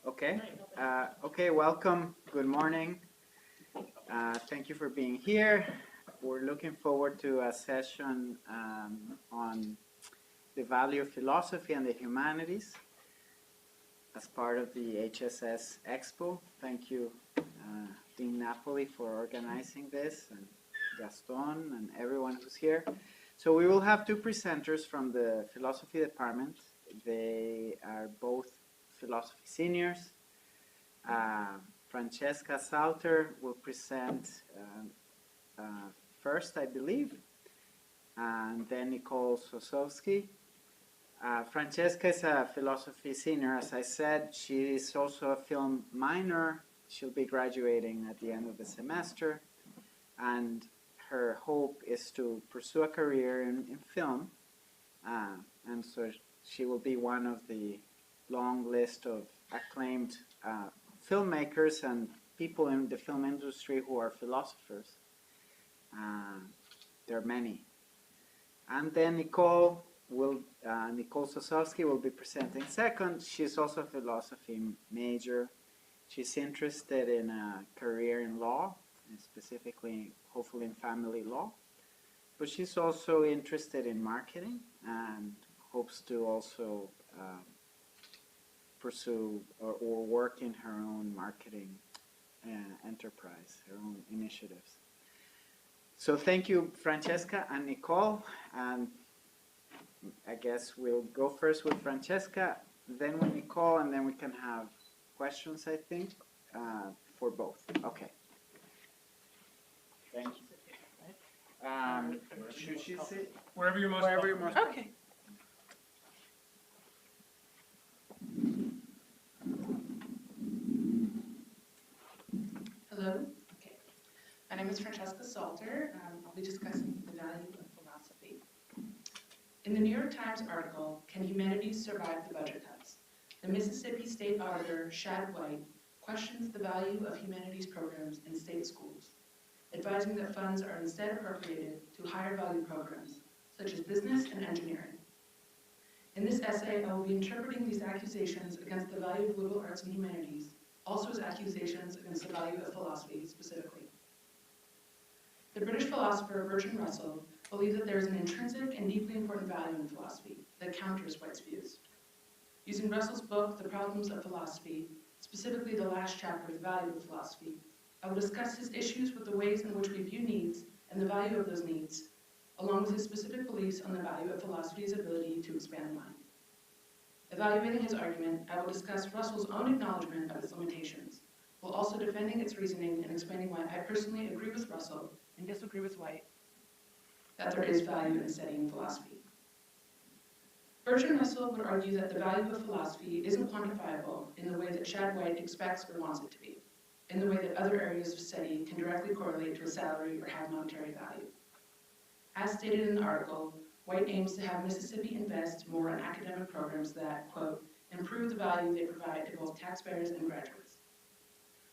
Okay. Okay, welcome. Good morning. Thank you for being here. We're looking forward to a session on the value of philosophy and the humanities as part of the HSS Expo. Thank you, Dean Napoli, for organizing this, and Gaston, and everyone who's here. So we will have two presenters from the philosophy department. They are both philosophy seniors. Francesca Salter will present first, I believe, and then Nicole Sosowski. Francesca is a philosophy senior, as I said. She is also a film minor. She'll be graduating at the end of the semester, and her hope is to pursue a career in film, and so she will be one of the long list of acclaimed filmmakers and people in the film industry who are philosophers. There are many. And then Nicole Sosowski will be presenting second. She's also a philosophy major. She's interested in a career in law, and specifically, hopefully, in family law. But she's also interested in marketing and hopes to also pursue or work in her own marketing enterprise, her own initiatives. So thank you, Francesca and Nicole. And I guess we'll go first with Francesca, then with Nicole, and then we can have questions, I think, for both. Okay. Thank you. Should she sit? Wherever you're most Okay. Hello. Okay. My name is Francesca Salter. I'll be discussing the value of philosophy. In the New York Times article, "Can Humanities Survive the Budget Cuts?" the Mississippi State Auditor, Shad White, questions the value of humanities programs in state schools, advising that funds are instead appropriated to higher value programs, such as business and engineering. In this essay, I will be interpreting these accusations against the value of liberal arts and humanities, also as accusations against the value of philosophy specifically. The British philosopher Bertrand Russell believed that there is an intrinsic and deeply important value in philosophy that counters White's views. Using Russell's book, The Problems of Philosophy, specifically the last chapter, The Value of Philosophy, I will discuss his issues with the ways in which we view needs and the value of those needs, along with his specific beliefs on the value of philosophy's ability to expand the mind. Evaluating his argument, I will discuss Russell's own acknowledgement of its limitations, while also defending its reasoning and explaining why I personally agree with Russell and disagree with White that there is value in studying philosophy. Bertrand Russell would argue that the value of philosophy isn't quantifiable in the way that Shad White expects or wants it to be, in the way that other areas of study can directly correlate to a salary or have monetary value. As stated in the article, White aims to have Mississippi invest more in academic programs that, quote, improve the value they provide to both taxpayers and graduates.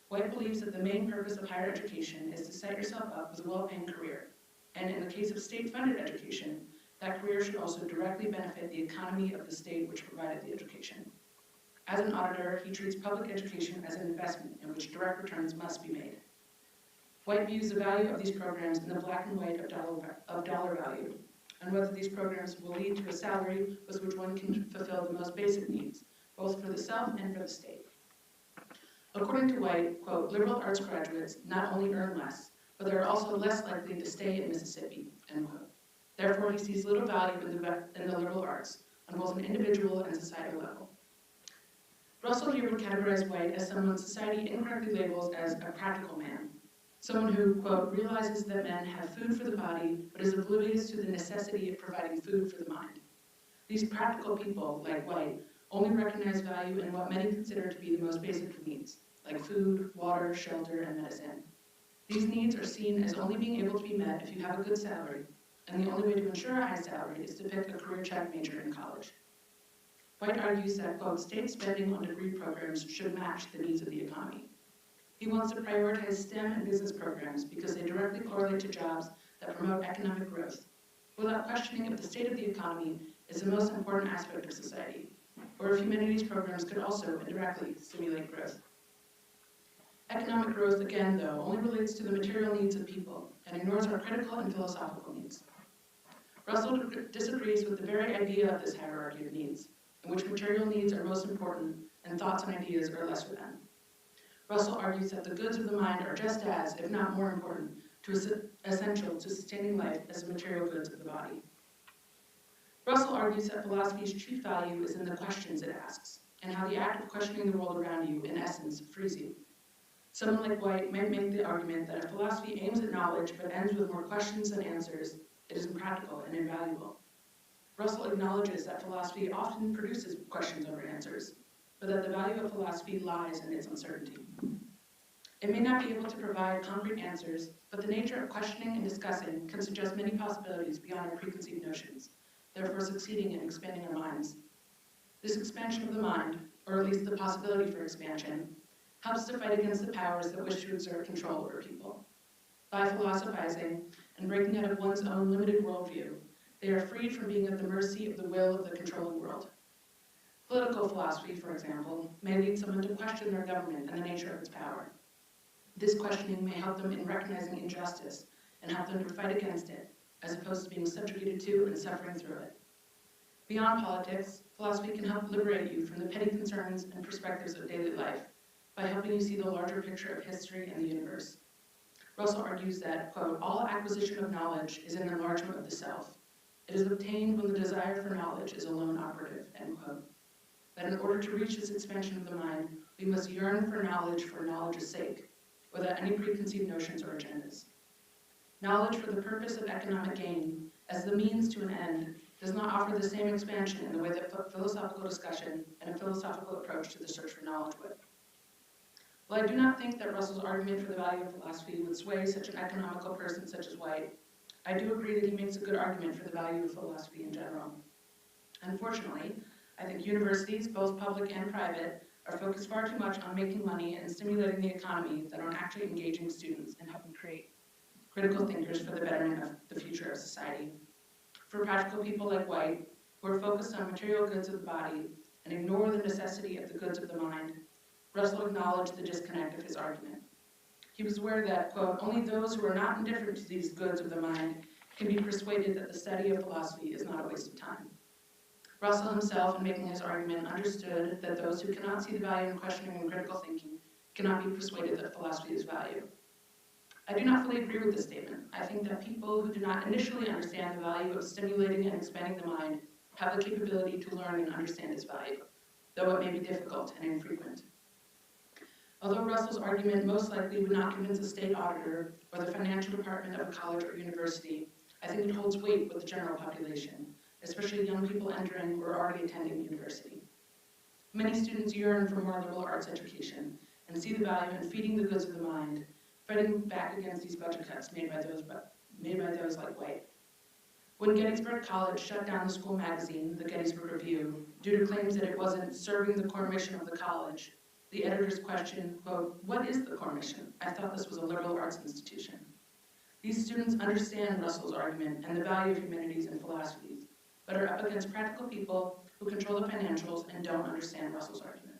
White believes that the main purpose of higher education is to set yourself up with a well-paying career, and in the case of state-funded education, that career should also directly benefit the economy of the state which provided the education. As an auditor, he treats public education as an investment in which direct returns must be made. White views the value of these programs in the black and white of dollar value, and whether these programs will lead to a salary with which one can fulfill the most basic needs, both for the self and for the state. According to White, quote, liberal arts graduates not only earn less, but they are also less likely to stay in Mississippi, end quote. Therefore, he sees little value in the liberal arts on both an individual and societal level. Russell here would categorize White as someone society incorrectly labels as a practical man, someone who, quote, realizes that men have food for the body, but is oblivious to the necessity of providing food for the mind. These practical people, like White, only recognize value in what many consider to be the most basic of needs, like food, water, shelter, and medicine. These needs are seen as only being able to be met if you have a good salary, and the only way to ensure a high salary is to pick a career check major in college. White argues that, quote, state spending on degree programs should match the needs of the economy. He wants to prioritize STEM and business programs because they directly correlate to jobs that promote economic growth. without questioning if the state of the economy is the most important aspect of society, or if humanities programs could also indirectly stimulate growth. Economic growth, again, though, only relates to the material needs of people and ignores our critical and philosophical needs. Russell disagrees with the very idea of this hierarchy of needs, in which material needs are most important and thoughts and ideas are lesser than. Russell argues that the goods of the mind are just as, if not more important, essential to sustaining life as the material goods of the body. Russell argues that philosophy's chief value is in the questions it asks, and how the act of questioning the world around you, in essence, frees you. Someone like White might make the argument that if philosophy aims at knowledge but ends with more questions than answers, it is impractical and invaluable. Russell acknowledges that philosophy often produces questions over answers, but that the value of philosophy lies in its uncertainty. It may not be able to provide concrete answers, but the nature of questioning and discussing can suggest many possibilities beyond our preconceived notions, therefore succeeding in expanding our minds. This expansion of the mind, or at least the possibility for expansion, helps to fight against the powers that wish to exert control over people. By philosophizing and breaking out of one's own limited worldview, they are freed from being at the mercy of the will of the controlling world. Political philosophy, for example, may lead someone to question their government and the nature of its power. This questioning may help them in recognizing injustice and help them to fight against it, as opposed to being subjugated to and suffering through it. Beyond politics, philosophy can help liberate you from the petty concerns and perspectives of daily life by helping you see the larger picture of history and the universe. Russell argues that, quote, all acquisition of knowledge is an enlargement of the self. It is obtained when the desire for knowledge is alone operative, end quote. That in order to reach this expansion of the mind, we must yearn for knowledge's sake, without any preconceived notions or agendas. Knowledge for the purpose of economic gain, as the means to an end, does not offer the same expansion in the way that philosophical discussion and a philosophical approach to the search for knowledge would. While I do not think that Russell's argument for the value of philosophy would sway such an economical person such as White, I do agree that he makes a good argument for the value of philosophy in general. Unfortunately, I think universities, both public and private, are focused far too much on making money and stimulating the economy than on actually engaging students and helping create critical thinkers for the betterment of the future of society. For practical people like White, who are focused on material goods of the body and ignore the necessity of the goods of the mind, Russell acknowledged the disconnect of his argument. He was aware that, quote, only those who are not indifferent to these goods of the mind can be persuaded that the study of philosophy is not a waste of time. Russell himself, in making his argument, understood that those who cannot see the value in questioning and critical thinking cannot be persuaded that philosophy is value. I do not fully agree with this statement. I think that people who do not initially understand the value of stimulating and expanding the mind have the capability to learn and understand its value, though it may be difficult and infrequent. Although Russell's argument most likely would not convince a state auditor or the financial department of a college or university, I think it holds weight with the general population, especially young people entering or already attending university. Many students yearn for more liberal arts education and see the value in feeding the goods of the mind, fighting back against these budget cuts made by those like White. When Gettysburg College shut down the school magazine, the Gettysburg Review, due to claims that it wasn't serving the core mission of the college, the editors questioned, quote, what is the core mission? I thought this was a liberal arts institution. These students understand Russell's argument and the value of humanities and philosophies, but are up against practical people who control the financials and don't understand Russell's argument.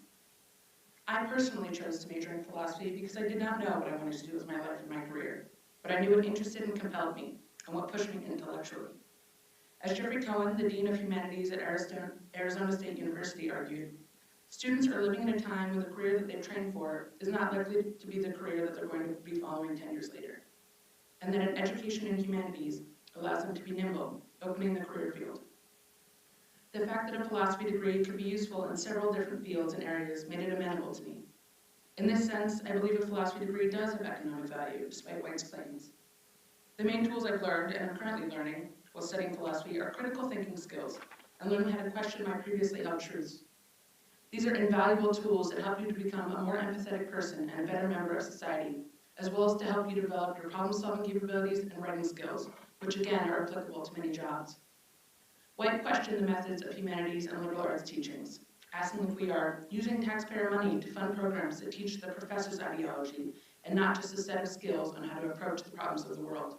I personally chose to major in philosophy because I did not know what I wanted to do with my life and my career, but I knew what interested and compelled me, and what pushed me intellectually. As Jeffrey Cohen, the Dean of Humanities at Arizona State University, argued, students are living in a time when the career that they've trained for is not likely to be the career that they're going to be following 10 years later, and that an education in humanities allows them to be nimble, opening the career field. The fact that a philosophy degree could be useful in several different fields and areas made it amenable to me. In this sense, I believe a philosophy degree does have economic value, despite White's claims. The main tools I've learned, and am currently learning, while studying philosophy, are critical thinking skills, and learning how to question my previously held truths. These are invaluable tools that help you to become a more empathetic person and a better member of society, as well as to help you develop your problem-solving capabilities and writing skills, which again are applicable to many jobs. White questioned the methods of humanities and liberal arts teachings, asking if we are using taxpayer money to fund programs that teach the professor's ideology and not just a set of skills on how to approach the problems of the world.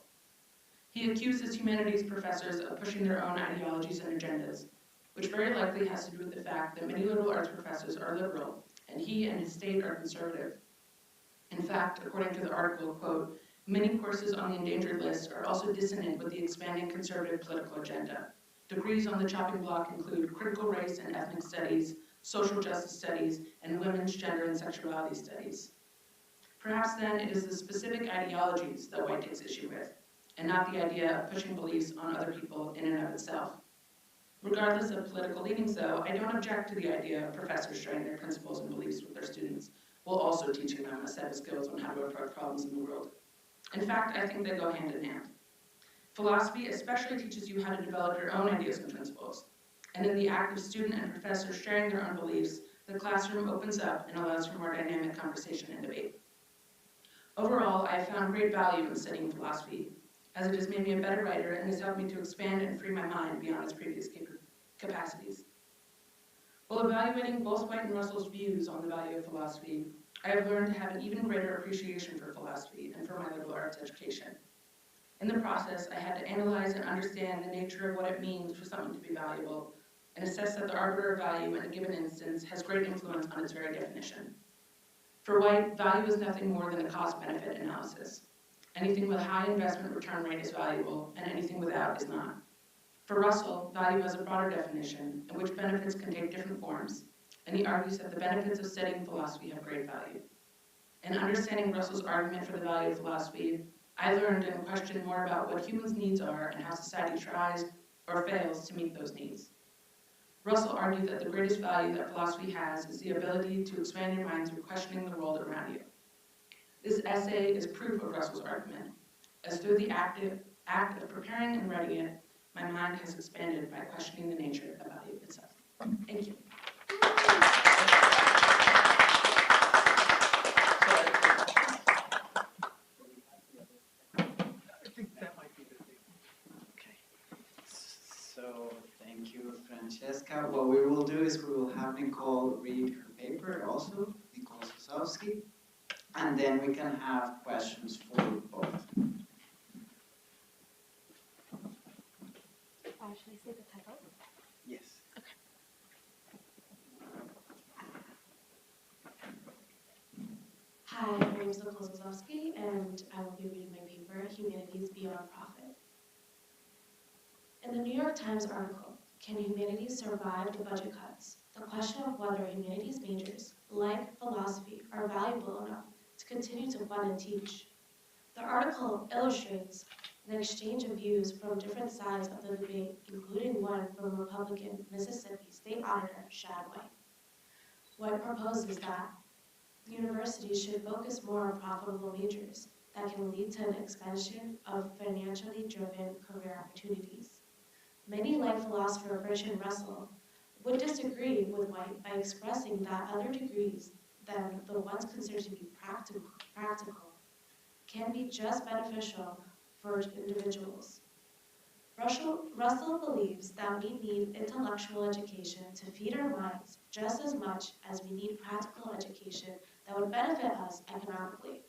He accuses humanities professors of pushing their own ideologies and agendas, which very likely has to do with the fact that many liberal arts professors are liberal, and he and his state are conservative. In fact, according to the article, quote, many courses on the endangered list are also dissonant with the expanding conservative political agenda. Degrees on the chopping block include critical race and ethnic studies, social justice studies, and women's gender and sexuality studies. Perhaps then it is the specific ideologies that White takes issue with, and not the idea of pushing beliefs on other people in and of itself. Regardless of political leanings, though, I don't object to the idea of professors sharing their principles and beliefs with their students, while also teaching them a set of skills on how to approach problems in the world. In fact, I think they go hand in hand. Philosophy especially teaches you how to develop your own ideas and principles. And in the act of student and professor sharing their own beliefs, the classroom opens up and allows for more dynamic conversation and debate. Overall, I have found great value in studying philosophy, as it has made me a better writer and has helped me to expand and free my mind beyond its previous capacities. While evaluating both White and Russell's views on the value of philosophy, I have learned to have an even greater appreciation for philosophy and for my liberal arts education. In the process, I had to analyze and understand the nature of what it means for something to be valuable, and assess that the arbiter of value in a given instance has great influence on its very definition. For White, value is nothing more than a cost-benefit analysis. Anything with high investment return rate is valuable, and anything without is not. For Russell, value has a broader definition, in which benefits can take different forms, and he argues that the benefits of studying philosophy have great value. In understanding Russell's argument for the value of philosophy, I learned and questioned more about what humans' needs are and how society tries or fails to meet those needs. Russell argued that the greatest value that philosophy has is the ability to expand your mind through questioning the world around you. This essay is proof of Russell's argument, as through the act of preparing and writing it, my mind has expanded by questioning the nature of value itself. Thank you. So thank you, Francesca. What we will do is we will have Nicole read her paper also, Nicole Sosowski, and then we can have questions for both. Should I say the title? Yes. Hi, my name is Nicole Zazowski, and I will be reading my paper, Humanities Beyond Profit. In the New York Times article, Can Humanities Survive the Budget Cuts? The question of whether humanities majors, like philosophy, are valuable enough to continue to fund and teach. The article illustrates an exchange of views from different sides of the debate, including one from Republican Mississippi State Auditor Shad White. White proposes that universities should focus more on profitable majors that can lead to an expansion of financially driven career opportunities. Many, like philosopher Bertrand Russell, would disagree with White by expressing that other degrees than the ones considered to be practical can be just beneficial for individuals. Russell believes that we need intellectual education to feed our minds just as much as we need practical education that would benefit us economically.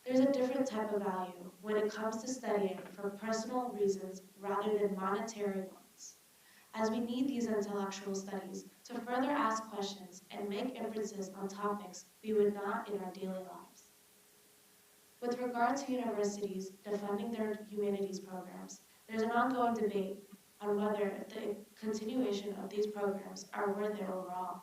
There's a different type of value when it comes to studying for personal reasons rather than monetary ones, as we need these intellectual studies to further ask questions and make inferences on topics we would not in our daily lives. With regard to universities defunding their humanities programs, there's an ongoing debate on whether the continuation of these programs are worth it overall.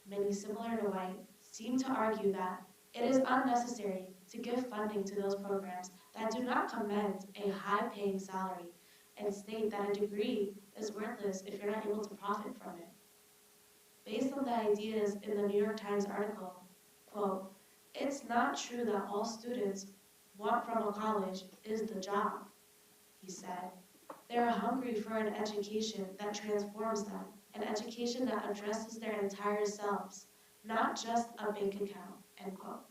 Many, similar to White, seem to argue that it is unnecessary to give funding to those programs that do not command a high-paying salary and state that a degree is worthless if you're not able to profit from it. Based on the ideas in the New York Times article, quote, "It's not true that all students want from a college is the job," he said. "They are hungry for an education that transforms them, an education that addresses their entire selves, not just a bank account," end quote.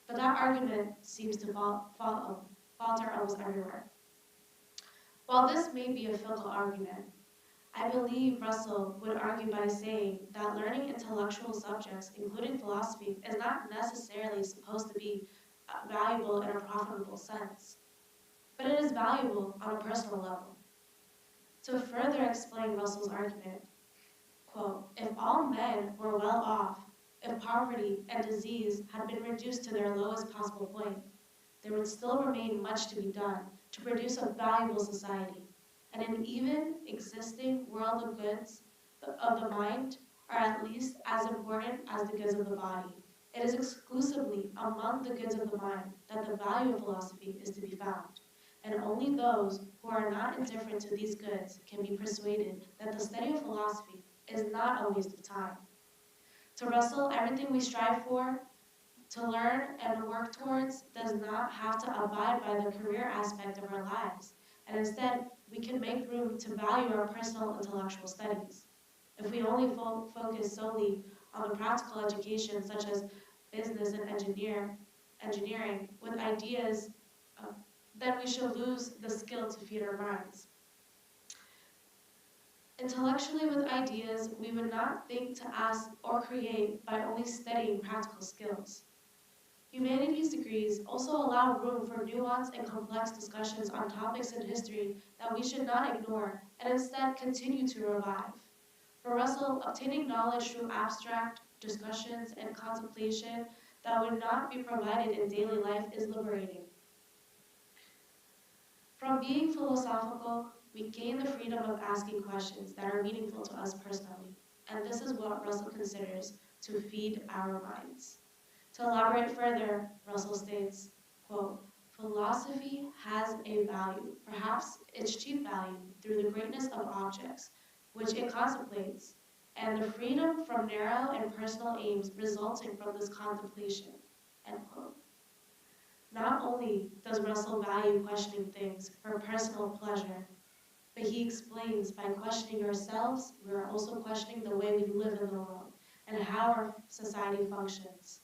But that argument seems to falter almost everywhere. While this may be a fickle argument, I believe Russell would argue by saying that learning intellectual subjects, including philosophy, is not necessarily supposed to be valuable in a profitable sense. but it is valuable on a personal level. To further explain Russell's argument, quote, if all men were well off, if poverty and disease had been reduced to their lowest possible point, there would still remain much to be done to produce a valuable society, and an even existing world of goods of the mind are at least as important as the goods of the body. It is exclusively among the goods of the mind that the value of philosophy is to be found, and only those who are not indifferent to these goods can be persuaded that the study of philosophy is not a waste of time. To Russell, everything we strive for, to learn and work towards does not have to abide by the career aspect of our lives, and instead we can make room to value our personal intellectual studies. If we only focus solely on the practical education such as business and engineering with ideas, then we should lose the skill to feed our minds. Intellectually with ideas, we would not think to ask or create by only studying practical skills. Humanities degrees also allow room for nuanced and complex discussions on topics in history that we should not ignore and instead continue to revive. For Russell, obtaining knowledge through abstract discussions and contemplation that would not be provided in daily life is liberating. From being philosophical, we gain the freedom of asking questions that are meaningful to us personally, and this is what Russell considers to feed our minds. To elaborate further, Russell states, quote, philosophy has a value, perhaps its chief value, through the greatness of objects, which it contemplates, and the freedom from narrow and personal aims resulting from this contemplation, end quote. Not only does Russell value questioning things for personal pleasure, but he explains by questioning ourselves, we are also questioning the way we live in the world and how our society functions.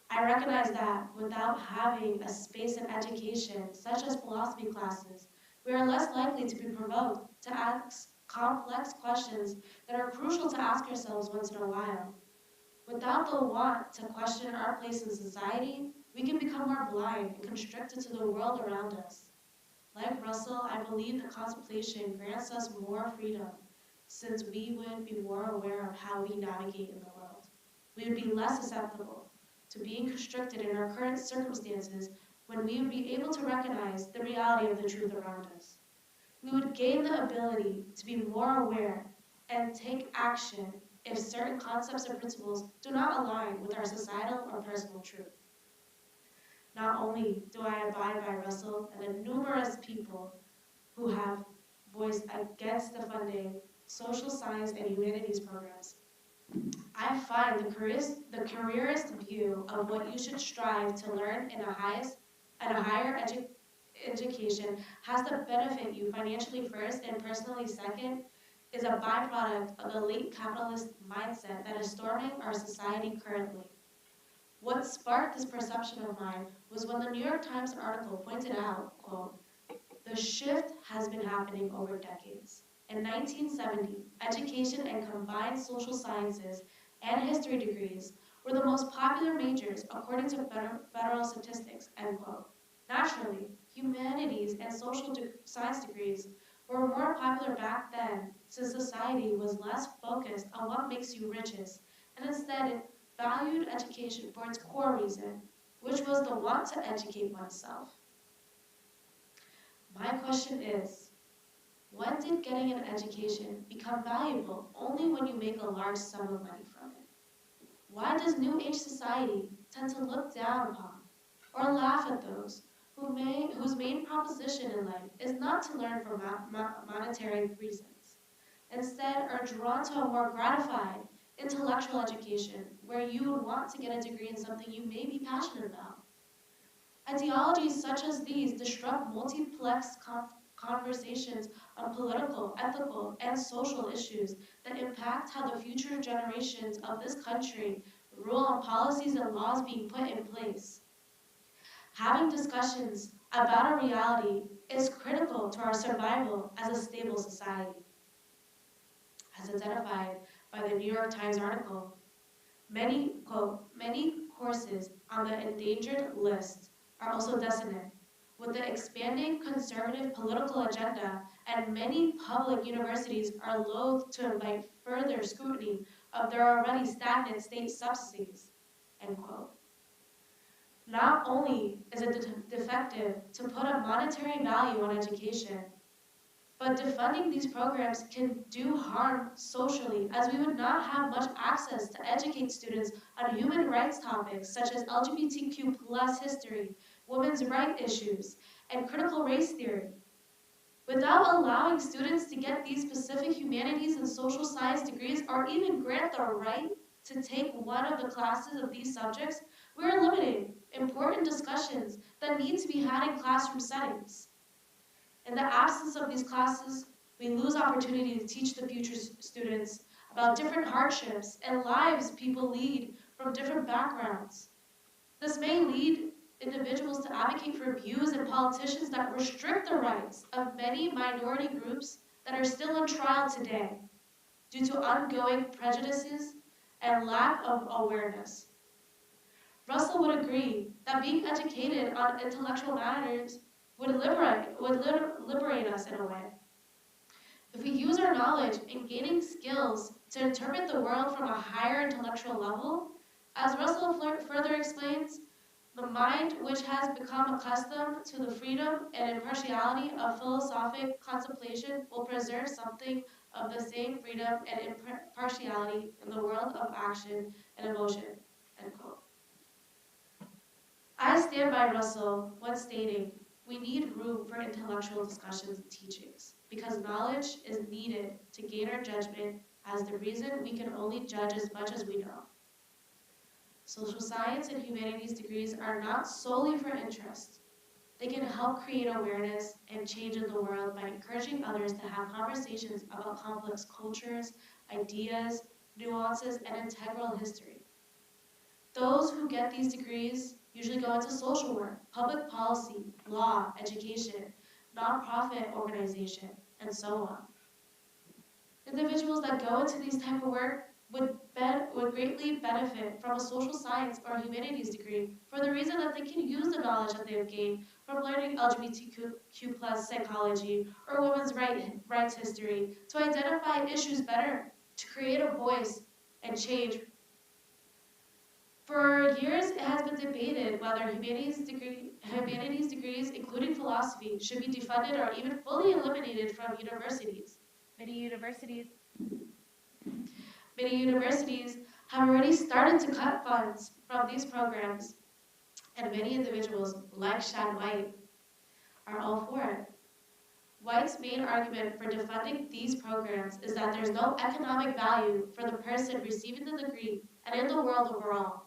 I recognize that without having a space in education, such as philosophy classes, we are less likely to be provoked to ask complex questions that are crucial to ask ourselves once in a while. Without the want to question our place in society, we can become more blind and constricted to the world around us. Like Russell, I believe that contemplation grants us more freedom, since we would be more aware of how we navigate in the world. We would be less susceptible to being constricted in our current circumstances when we would be able to recognize the reality of the truth around us. We would gain the ability to be more aware and take action if certain concepts or principles do not align with our societal or personal truth. Not only do I abide by Russell and the numerous people who have voiced against the funding social science and humanities programs, I find the careerist view of what you should strive to learn in a higher education has to benefit you financially first and personally second is a byproduct of the late capitalist mindset that is storming our society currently. What sparked this perception of mine was when the New York Times article pointed out, quote, the shift has been happening over decades. In 1970, education and combined social sciences and history degrees were the most popular majors according to federal statistics, end quote. Naturally, humanities and social science degrees were more popular back then since society was less focused on what makes you richest and instead valued education for its core reason, which was the want to educate oneself. My question is, when did getting an education become valuable only when you make a large sum of money from it? Why does New Age society tend to look down upon or laugh at those whose main proposition in life is not to learn for monetary reasons, instead are drawn to a more gratified intellectual education where you would want to get a degree in something you may be passionate about? Ideologies such as these disrupt multiplex conversations on political, ethical, and social issues that impact how the future generations of this country rule on policies and laws being put in place. Having discussions about a reality is critical to our survival as a stable society. As identified by the New York Times article, many, quote, many courses on the endangered list are also dissonant with the expanding conservative political agenda, and many public universities are loath to invite further scrutiny of their already stagnant state subsidies, end quote. Not only is it defective to put a monetary value on education, but defunding these programs can do harm socially, as we would not have much access to educate students on human rights topics such as LGBTQ plus history, women's rights issues, and critical race theory. Without allowing students to get these specific humanities and social science degrees, or even grant the right to take one of the classes of these subjects, we're limiting important discussions that need to be had in classroom settings. In the absence of these classes, we lose opportunity to teach the future students about different hardships and lives people lead from different backgrounds. This may lead individuals to advocate for views and politicians that restrict the rights of many minority groups that are still on trial today due to ongoing prejudices and lack of awareness. Russell would agree that being educated on intellectual matters would liberate us in a way. If we use our knowledge in gaining skills to interpret the world from a higher intellectual level, as Russell further explains, the mind which has become accustomed to the freedom and impartiality of philosophic contemplation will preserve something of the same freedom and impartiality in the world of action and emotion, end quote. I stand by Russell when stating, we need room for intellectual discussions and teachings, because knowledge is needed to gain our judgment as the reason we can only judge as much as we know. Social science and humanities degrees are not solely for interest. They can help create awareness and change in the world by encouraging others to have conversations about complex cultures, ideas, nuances, and integral history. Those who get these degrees usually go into social work, public policy, law, education, nonprofit organization, and so on. Individuals that go into these type of work would greatly benefit from a social science or humanities degree for the reason that they can use the knowledge that they have gained from learning LGBTQ plus psychology or women's rights history to identify issues better, to create a voice and change. For years, it has been debated whether humanities degrees, including philosophy, should be defunded or even fully eliminated from universities. Many universities have already started to cut funds from these programs, and many individuals, like Shad White, are all for it. White's main argument for defunding these programs is that there's no economic value for the person receiving the degree and in the world overall.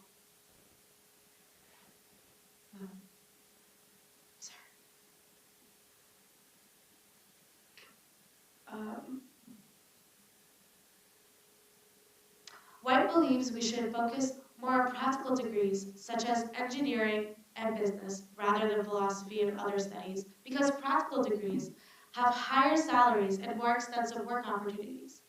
White believes we should focus more on practical degrees, such as engineering and business, rather than philosophy and other studies, because practical degrees have higher salaries and more extensive work opportunities.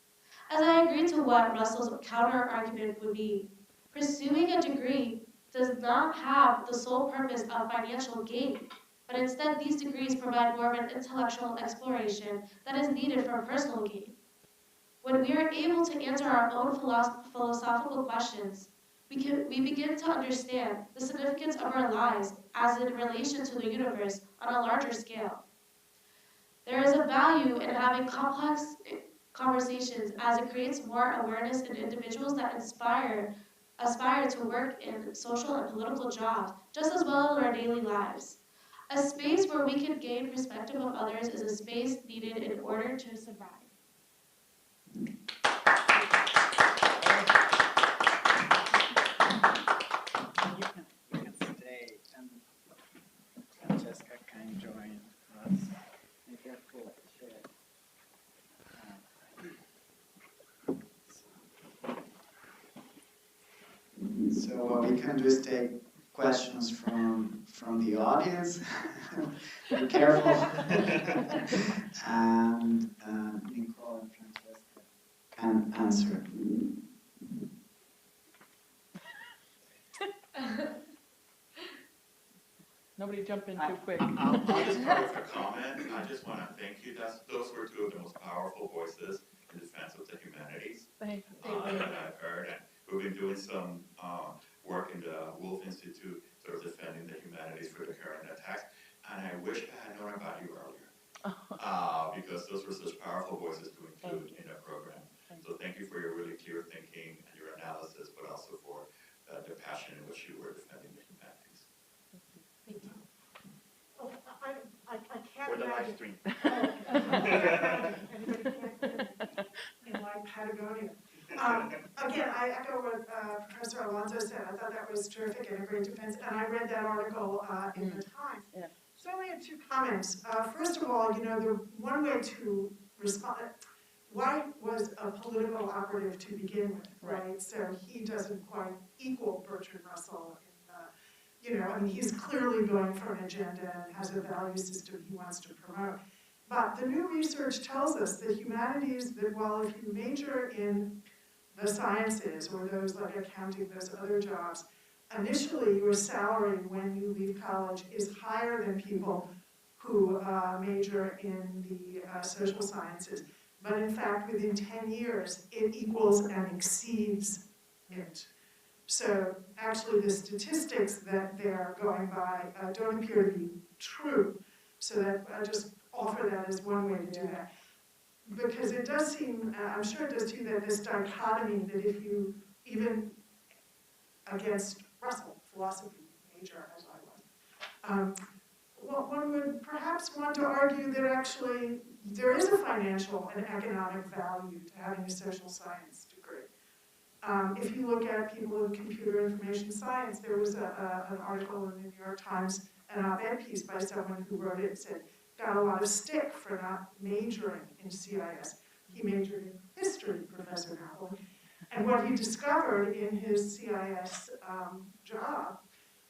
As I agree to what Russell's counter-argument would be, pursuing a degree does not have the sole purpose of financial gain, but instead these degrees provide more of an intellectual exploration that is needed for personal gain. When we are able to answer our own philosophical questions, we begin to understand the significance of our lives as in relation to the universe on a larger scale. There is a value in having complex conversations as it creates more awareness in individuals that aspire to work in social and political jobs, just as well in our daily lives. A space where we can gain perspective of others is a space needed in order to survive. You can stay, and Francesca can join us. Be careful, share. So what we can do is take questions from the audience. Be careful. And Nicole and Francesca can answer. Nobody jump in too quick. I'll just start with a comment. I just want to thank you. Those were two of the most powerful voices in defense of the humanities Thank that I've heard. And we've been doing some work in the Wolf Institute, sort of defending the humanities for the current attacks. And I wish I had known about you earlier, because those were such powerful voices to include in the program. So thank you for your really clear thinking and your analysis, but also for the passion in which you were defending the humanities. Thank you. Oh, I can't For the live imagine. stream. Oh, I can't imagine. Anybody can't in like Patagonia. Again, I echo what Professor Alonso said. I thought that was terrific and a great defense. And I read that article in the Times. Yeah. So I only had two comments. First of all, the one way to respond, White was a political operative to begin with, right? So he doesn't quite equal Bertrand Russell in he's clearly going for an agenda and has a value system he wants to promote. But the new research tells us that humanities, that while if you major in the sciences or those like accounting, those other jobs, initially your salary when you leave college is higher than people who major in the social sciences. But in fact, within 10 years, it equals and exceeds it. So actually the statistics that they're going by don't appear to be true. So that I just offer that as one way to do that. Because it does seem, I'm sure it does too, that this dichotomy that if you, even against Russell, philosophy major as I was, well, one would perhaps want to argue that actually there is a financial and economic value to having a social science degree. If you look at people in computer information science, there was an article in the New York Times, an op-ed piece by someone who wrote it and said, got a lot of stick for not majoring in CIS. He majored in history, Professor Napoli. And what he discovered in his CIS job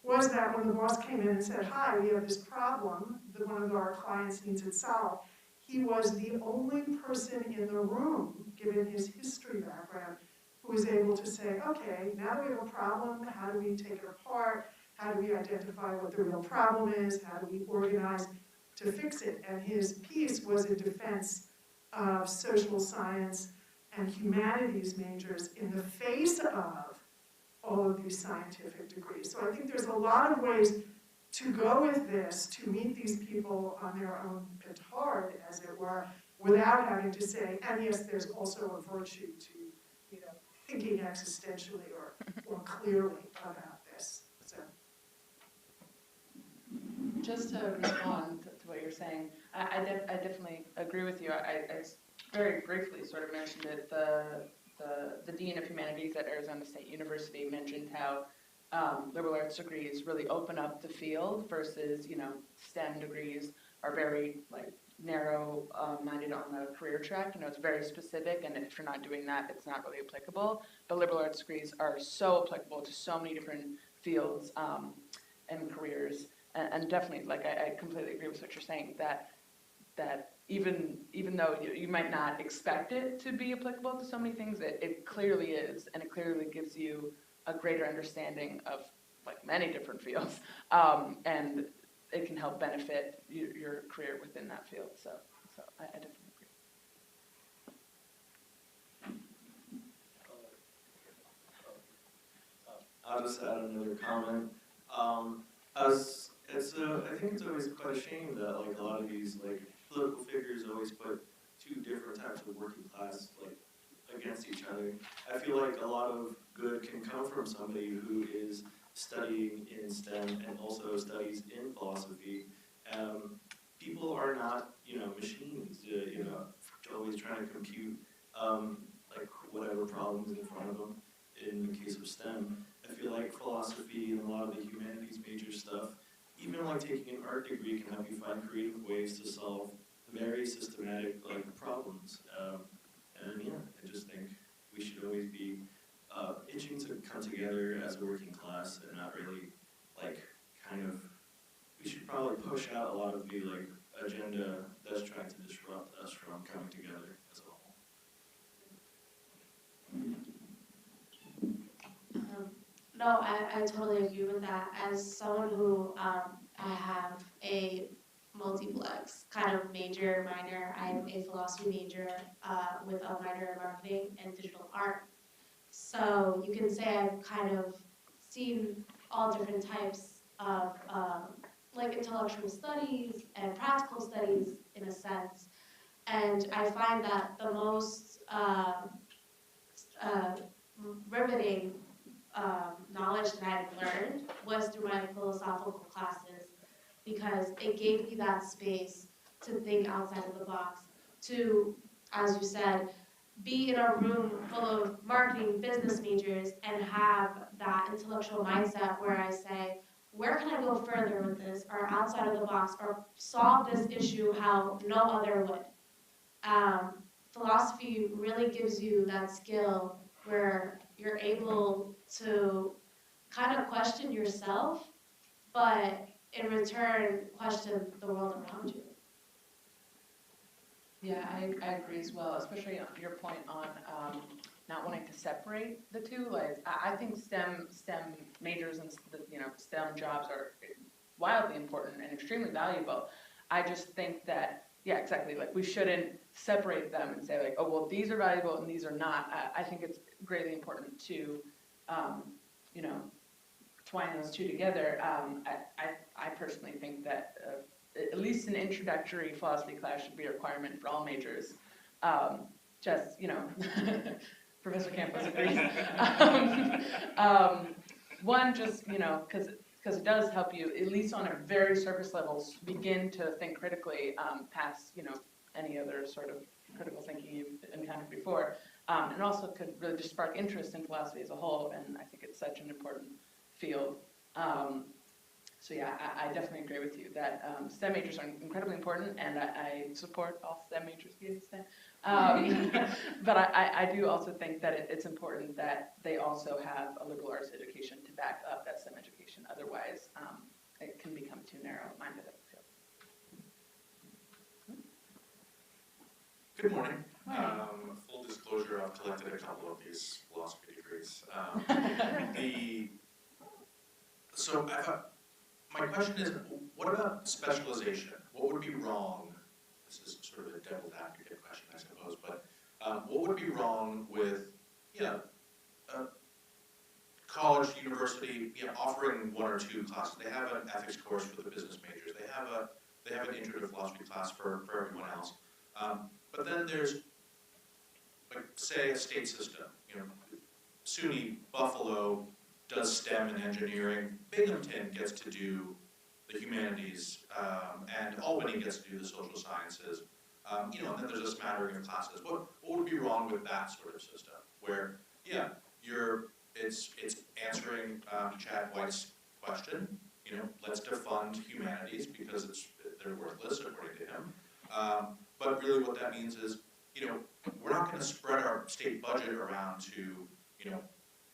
was that when the boss came in and said, hi, we have this problem that one of our clients needs it solved, he was the only person in the room, given his history background, who was able to say, okay, now that we have a problem, how do we take it apart? How do we identify what the real problem is? How do we organize to fix it? And his piece was a defense of social science and humanities majors in the face of all of these scientific degrees. So I think there's a lot of ways to go with this, to meet these people on their own petard, as it were, without having to say, and yes, there's also a virtue to thinking existentially or clearly about this. So. Just to respond to what you're saying, I definitely agree with you. I very briefly sort of mentioned it. The Dean of Humanities at Arizona State University mentioned how liberal arts degrees really open up the field versus, STEM degrees are very narrow-minded on the career track. It's very specific, and if you're not doing that, it's not really applicable. But liberal arts degrees are so applicable to so many different fields and careers. And definitely, I completely agree with what you're saying, that even though you might not expect it to be applicable to so many things, it clearly is, and it clearly gives you a greater understanding of many different fields, and it can help benefit your career within that field. So I definitely agree. I'll just add another comment. I think it's always quite a shame that a lot of these political figures always put two different types of working class against each other. I feel like a lot of good can come from somebody who is studying in STEM and also studies in philosophy. People are not machines. Always trying to compute whatever problems in front of them. In the case of STEM, I feel like philosophy and a lot of the humanities major stuff, even taking an art degree, can help you find creative ways to solve very systematic problems. And yeah, I just think we should always be itching to come together as a working class and not really we should probably push out a lot of the agenda that's trying to disrupt us from coming together as a whole. No, I totally agree with that. As someone who I have a multiplex kind of major, minor. I'm a philosophy major with a minor in marketing and digital art. So you can say I've kind of seen all different types of like intellectual studies and practical studies in a sense. And I find that the most riveting knowledge that I've learned was through my philosophical classes, because it gave me that space to think outside of the box, to, as you said, be in a room full of marketing business majors and have that intellectual mindset where I say, where can I go further with this, or outside of the box, or solve this issue how no other would. Philosophy really gives you that skill where you're able to kind of question yourself, but in return, question the world around you. Yeah, I agree as well, especially on your point on not wanting to separate the two. Like, I think STEM majors and STEM jobs are wildly important and extremely valuable. I just think that, yeah, exactly. Like, we shouldn't separate them and say like, oh, well, these are valuable and these are not. I think it's greatly important to, twine those two together. I personally think that at least an introductory philosophy class should be a requirement for all majors. Just, Professor Campos agrees. One, just, because it does help you, at least on a very surface level, begin to think critically past, any other sort of critical thinking you've encountered before. And also could really just spark interest in philosophy as a whole, and I think it's such an important field. So yeah, I definitely agree with you that STEM majors are incredibly important, and I support all STEM majors being STEM. But I do also think that it's important that they also have a liberal arts education to back up that STEM education. Otherwise, it can become too narrow-minded, I feel. Good morning. Full disclosure, I've collected a couple of these philosophy degrees. My question is, what about specialization? What would be wrong? This is sort of a devil's advocate question, I suppose, but what would be wrong with, college, university, offering one or two classes? They have an ethics course for the business majors. They have an intro to philosophy class for everyone else. But then there's, like, say, a state system. SUNY Buffalo does STEM and engineering. Binghamton gets to do the humanities, and Albany gets to do the social sciences. And then there's a smattering of classes. What would be wrong with that sort of system? Where, it's answering Chad White's question. Let's defund humanities because they're worthless according to him. But really, what that means is, we're not going to spread our state budget around to,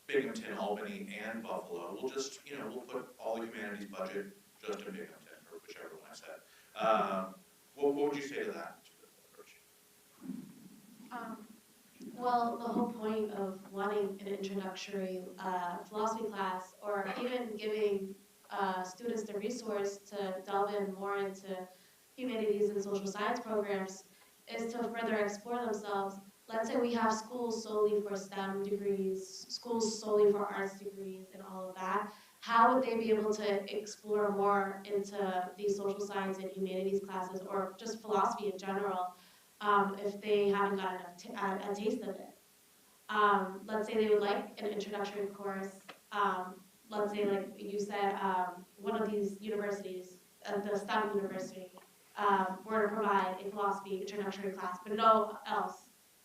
Binghamton, Albany, and Buffalo. We'll just, we'll put all the humanities budget just in Binghamton, or whichever one I said. What would you say to that approach? Well, the whole point of wanting an introductory philosophy class, or even giving students the resource to delve in more into humanities and social science programs, is to further explore themselves. Let's say we have schools solely for STEM degrees, schools solely for arts degrees, and all of that. How would they be able to explore more into these social science and humanities classes, or just philosophy in general, if they haven't gotten a taste of it? Let's say they would like an introductory course. Let's say, like you said, one of these universities, the STEM university, were to provide a philosophy introductory class, but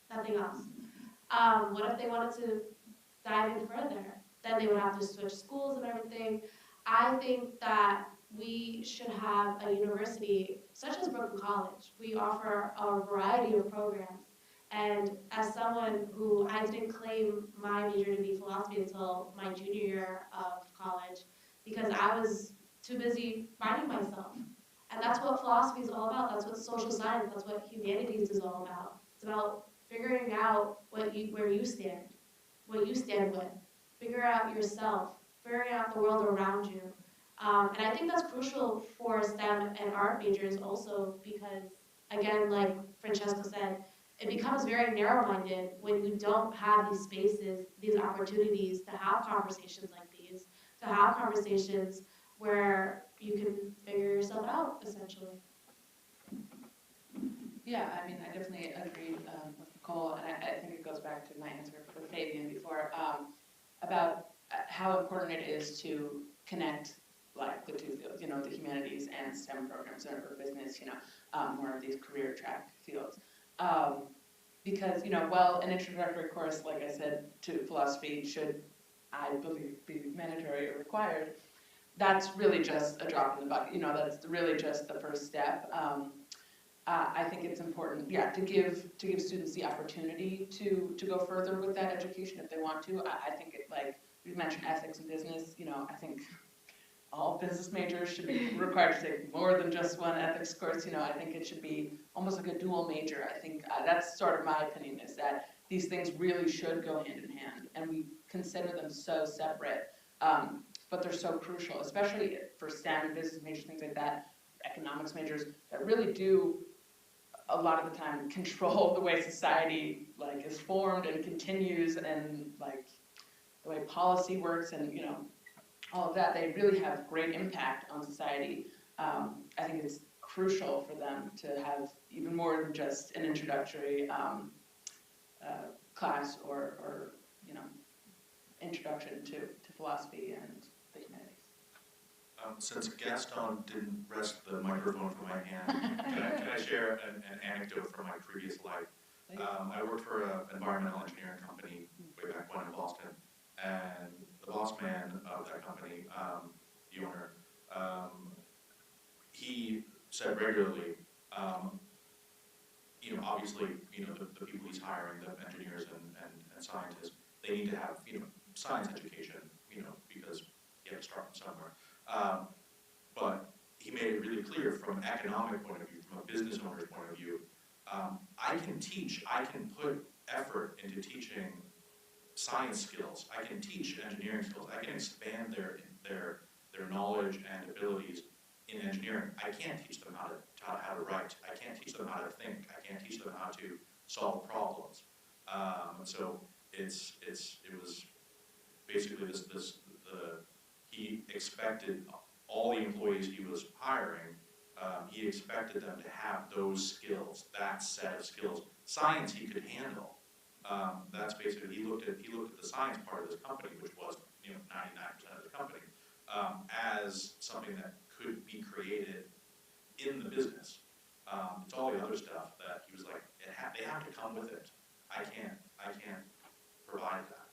nothing else. What if they wanted to dive in further? Then they would have to switch schools and everything. I think that we should have a university such as Brooklyn College. We offer a variety of programs. And as someone who, I didn't claim my major to be philosophy until my junior year of college, because I was too busy finding myself. And that's what philosophy is all about. That's what social science, that's what humanities is all about. It's about figuring out where you stand, what you stand with. Figure out yourself, figuring out the world around you. And I think that's crucial for STEM and art majors also because, again, like Francesco said, it becomes very narrow-minded when you don't have these spaces, these opportunities to have conversations like these, to have conversations where you can figure yourself out, essentially. Yeah, I mean, I definitely agree with Nicole, and I think it goes back to my answer for Fabian before about how important it is to connect like the two fields, you know, the humanities and STEM programs or business, you know, more of these career track fields. Because, you know, while an introductory course, like I said, to philosophy should, I believe, be mandatory or required, that's really just a drop in the bucket. You know, that's really just the first step. I think it's important, yeah, to give students the opportunity to go further with that education if they want to. I think it, like we mentioned ethics and business, you know, I think all business majors should be required to take more than just one ethics course. You know, I think it should be almost like a dual major. I think that's sort of my opinion, is that these things really should go hand in hand, and we consider them so separate, but they're so crucial, especially for STEM and business majors, things like that, economics majors that really do a lot of the time control the way society like is formed and continues, and like the way policy works, and you know, all of that. They really have great impact on society. I think it's crucial for them to have even more than just an introductory class or you know, introduction to philosophy and the humanities. Since Gaston didn't wrest the microphone from my hand, can I share an anecdote from my previous life? I worked for an environmental engineering company way back when in Boston, and the boss man of that company, the owner, he said regularly, you know, obviously, you know, the people he's hiring, the engineers and scientists, they need to have, you know, science education, you know, because you have to start from somewhere. But he made it really clear from an economic point of view, from a business owner's point of view, I can teach, I can put effort into teaching science skills, I can teach engineering skills, I can expand their knowledge and abilities in engineering. I can't teach them how to write, I can't teach them how to think, I can't teach them how to solve problems. So it was basically he expected all the employees he was hiring, he expected them to have those skills, that set of skills. Science he could handle. That's basically, he looked at the science part of this company, which was, you know, 99% of the company, as something that could be created in the business. It's all the other stuff that he was like, they have to come with it. I can't provide that.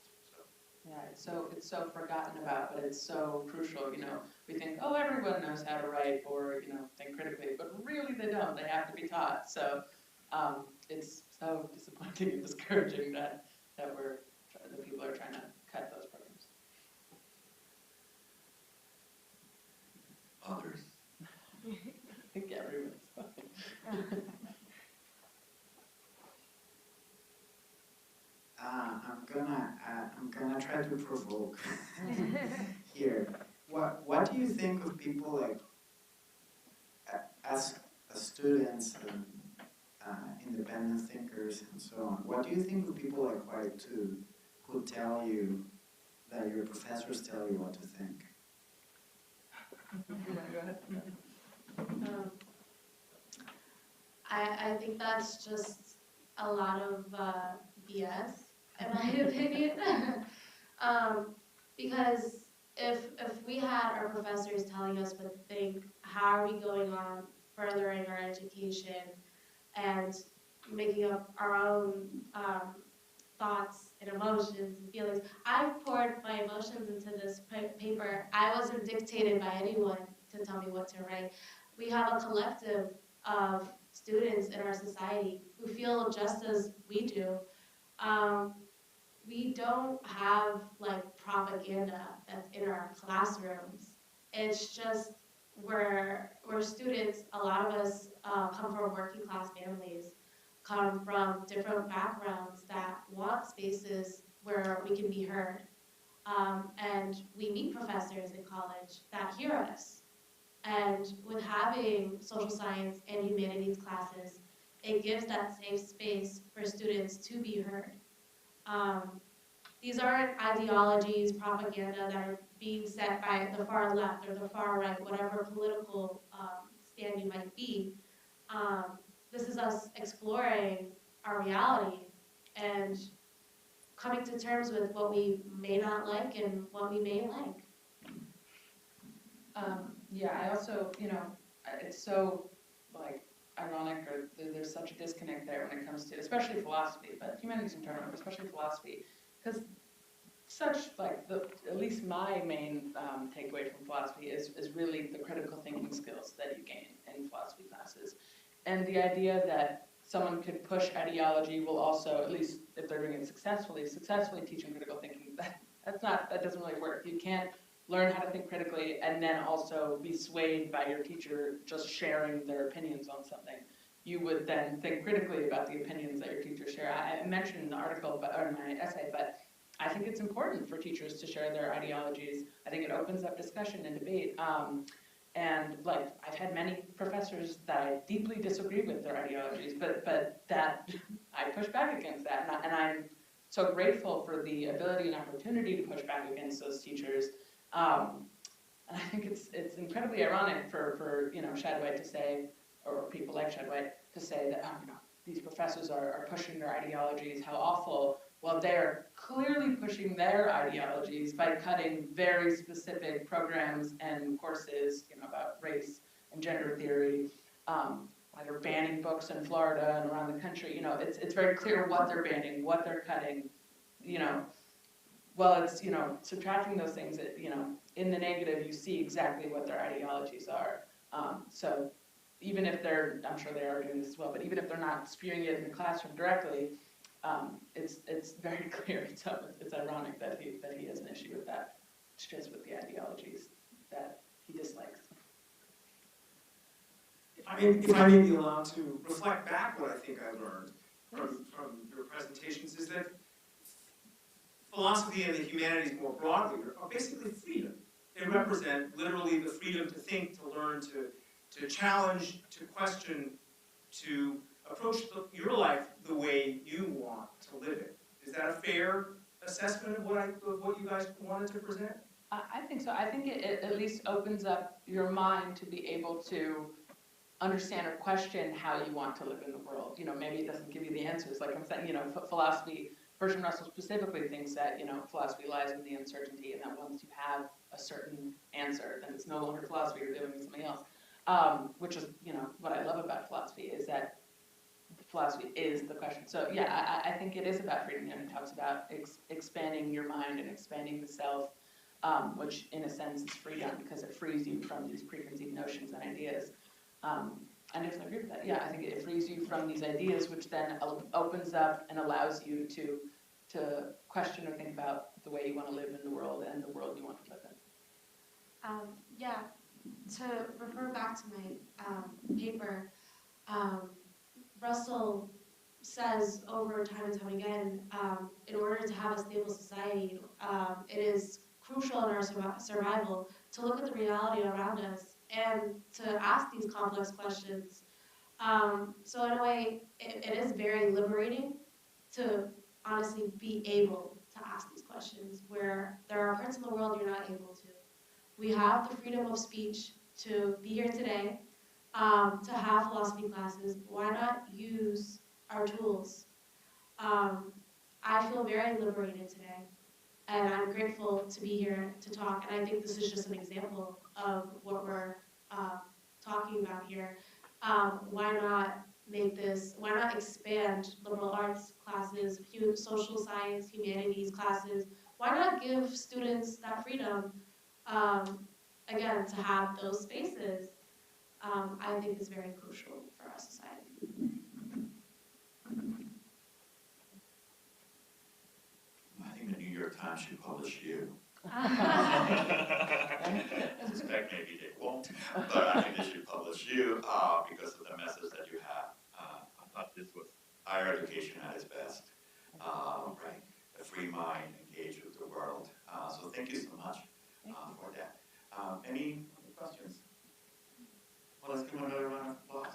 Yeah, it's so forgotten about, but it's so crucial. You know, we think, oh, everyone knows how to write or, you know, think critically, but really they don't. They have to be taught. So it's so disappointing and discouraging that the people are trying to cut those programs. Others. I think everyone's fine. I'm gonna try to provoke here. What do you think of people like as students and independent thinkers and so on? What do you think of people like White too, who tell you that your professors tell you what to think? I think that's just a lot of BS, in my opinion. Because if we had our professors telling us what to think, how are we going on furthering our education and making up our own thoughts and emotions and feelings? I've poured my emotions into this paper. I wasn't dictated by anyone to tell me what to write. We have a collective of students in our society who feel just as we do. We don't have like propaganda that's in our classrooms. It's just we're students. A lot of us come from working class families, come from different backgrounds that want spaces where we can be heard. And we meet professors in college that hear us. And with having social science and humanities classes, it gives that safe space for students to be heard. These aren't ideologies, propaganda that are being set by the far left or the far right, whatever political stand you might be. This is us exploring our reality and coming to terms with what we may not like and what we may like. Yeah, I also, it's so like ironic, or there's such a disconnect there when it comes to, especially philosophy, but humanities in general, but especially philosophy, because such like at least my main takeaway from philosophy is really the critical thinking skills that you gain in philosophy classes, and the idea that someone could push ideology will also, at least if they're doing it successfully teaching critical thinking. That doesn't really work. You can't learn how to think critically and then also be swayed by your teacher just sharing their opinions on something. You would then think critically about the opinions that your teachers share. I mentioned in the article, or in my essay, but I think it's important for teachers to share their ideologies. I think it opens up discussion and debate. And like, I've had many professors that I deeply disagree with their ideologies, but that I push back against that, and I'm so grateful for the ability and opportunity to push back against those teachers. And I think it's incredibly ironic for Shadwhite to say, or people like Shadwhite to say that these professors are pushing their ideologies, how awful. Well, they're clearly pushing their ideologies by cutting very specific programs and courses, about race and gender theory. They're banning books in Florida and around the country. It's very clear what they're banning, what they're cutting. Well, it's subtracting those things that in the negative, you see exactly what their ideologies are. So even if I'm sure they are doing this as well, but even if they're not spewing it in the classroom directly, it's very clear. So it's ironic that he has an issue with that. It's just with the ideologies that he dislikes. If I may be allowed to reflect back what I think I learned from your presentations is that philosophy and the humanities more broadly are basically freedom. They represent literally the freedom to think, to learn, to challenge, to question, to approach your life the way you want to live it. Is that a fair assessment of what you guys wanted to present? I think so. I think it at least opens up your mind to be able to understand or question how you want to live in the world. Maybe it doesn't give you the answers. Like I'm saying, philosophy, Bertrand Russell specifically thinks that, philosophy lies in the uncertainty, and that once you have a certain answer, then it's no longer philosophy, you're doing something else. Which is, what I love about philosophy is that philosophy is the question. So yeah, I think it is about freedom. He talks about expanding your mind and expanding the self, which in a sense is freedom because it frees you from these preconceived notions and ideas. I definitely agree with that. Yeah, I think it frees you from these ideas, which then opens up and allows you to question or think about the way you want to live in the world and the world you want to live in. Yeah, to refer back to my paper, Russell says over time and time again, in order to have a stable society, it is crucial in our survival to look at the reality around us and to ask these complex questions. So in a way, it is very liberating to honestly be able to ask these questions where there are parts of the world you're not able to. We have the freedom of speech to be here today, to have philosophy classes. Why not use our tools? I feel very liberated today, and I'm grateful to be here to talk, and I think this is just an example of what we're talking about here. Why not expand liberal arts classes, social science, humanities classes? Why not give students that freedom, again, to have those spaces? I think is very crucial for our society. I think the New York Times should publish you. I suspect maybe they won't, but I think they should publish you because of the message that you have. I thought this was higher education at its best, right? A free mind engaged with the world. So thank you so much for that. Any questions? Well, let's give them another round of applause.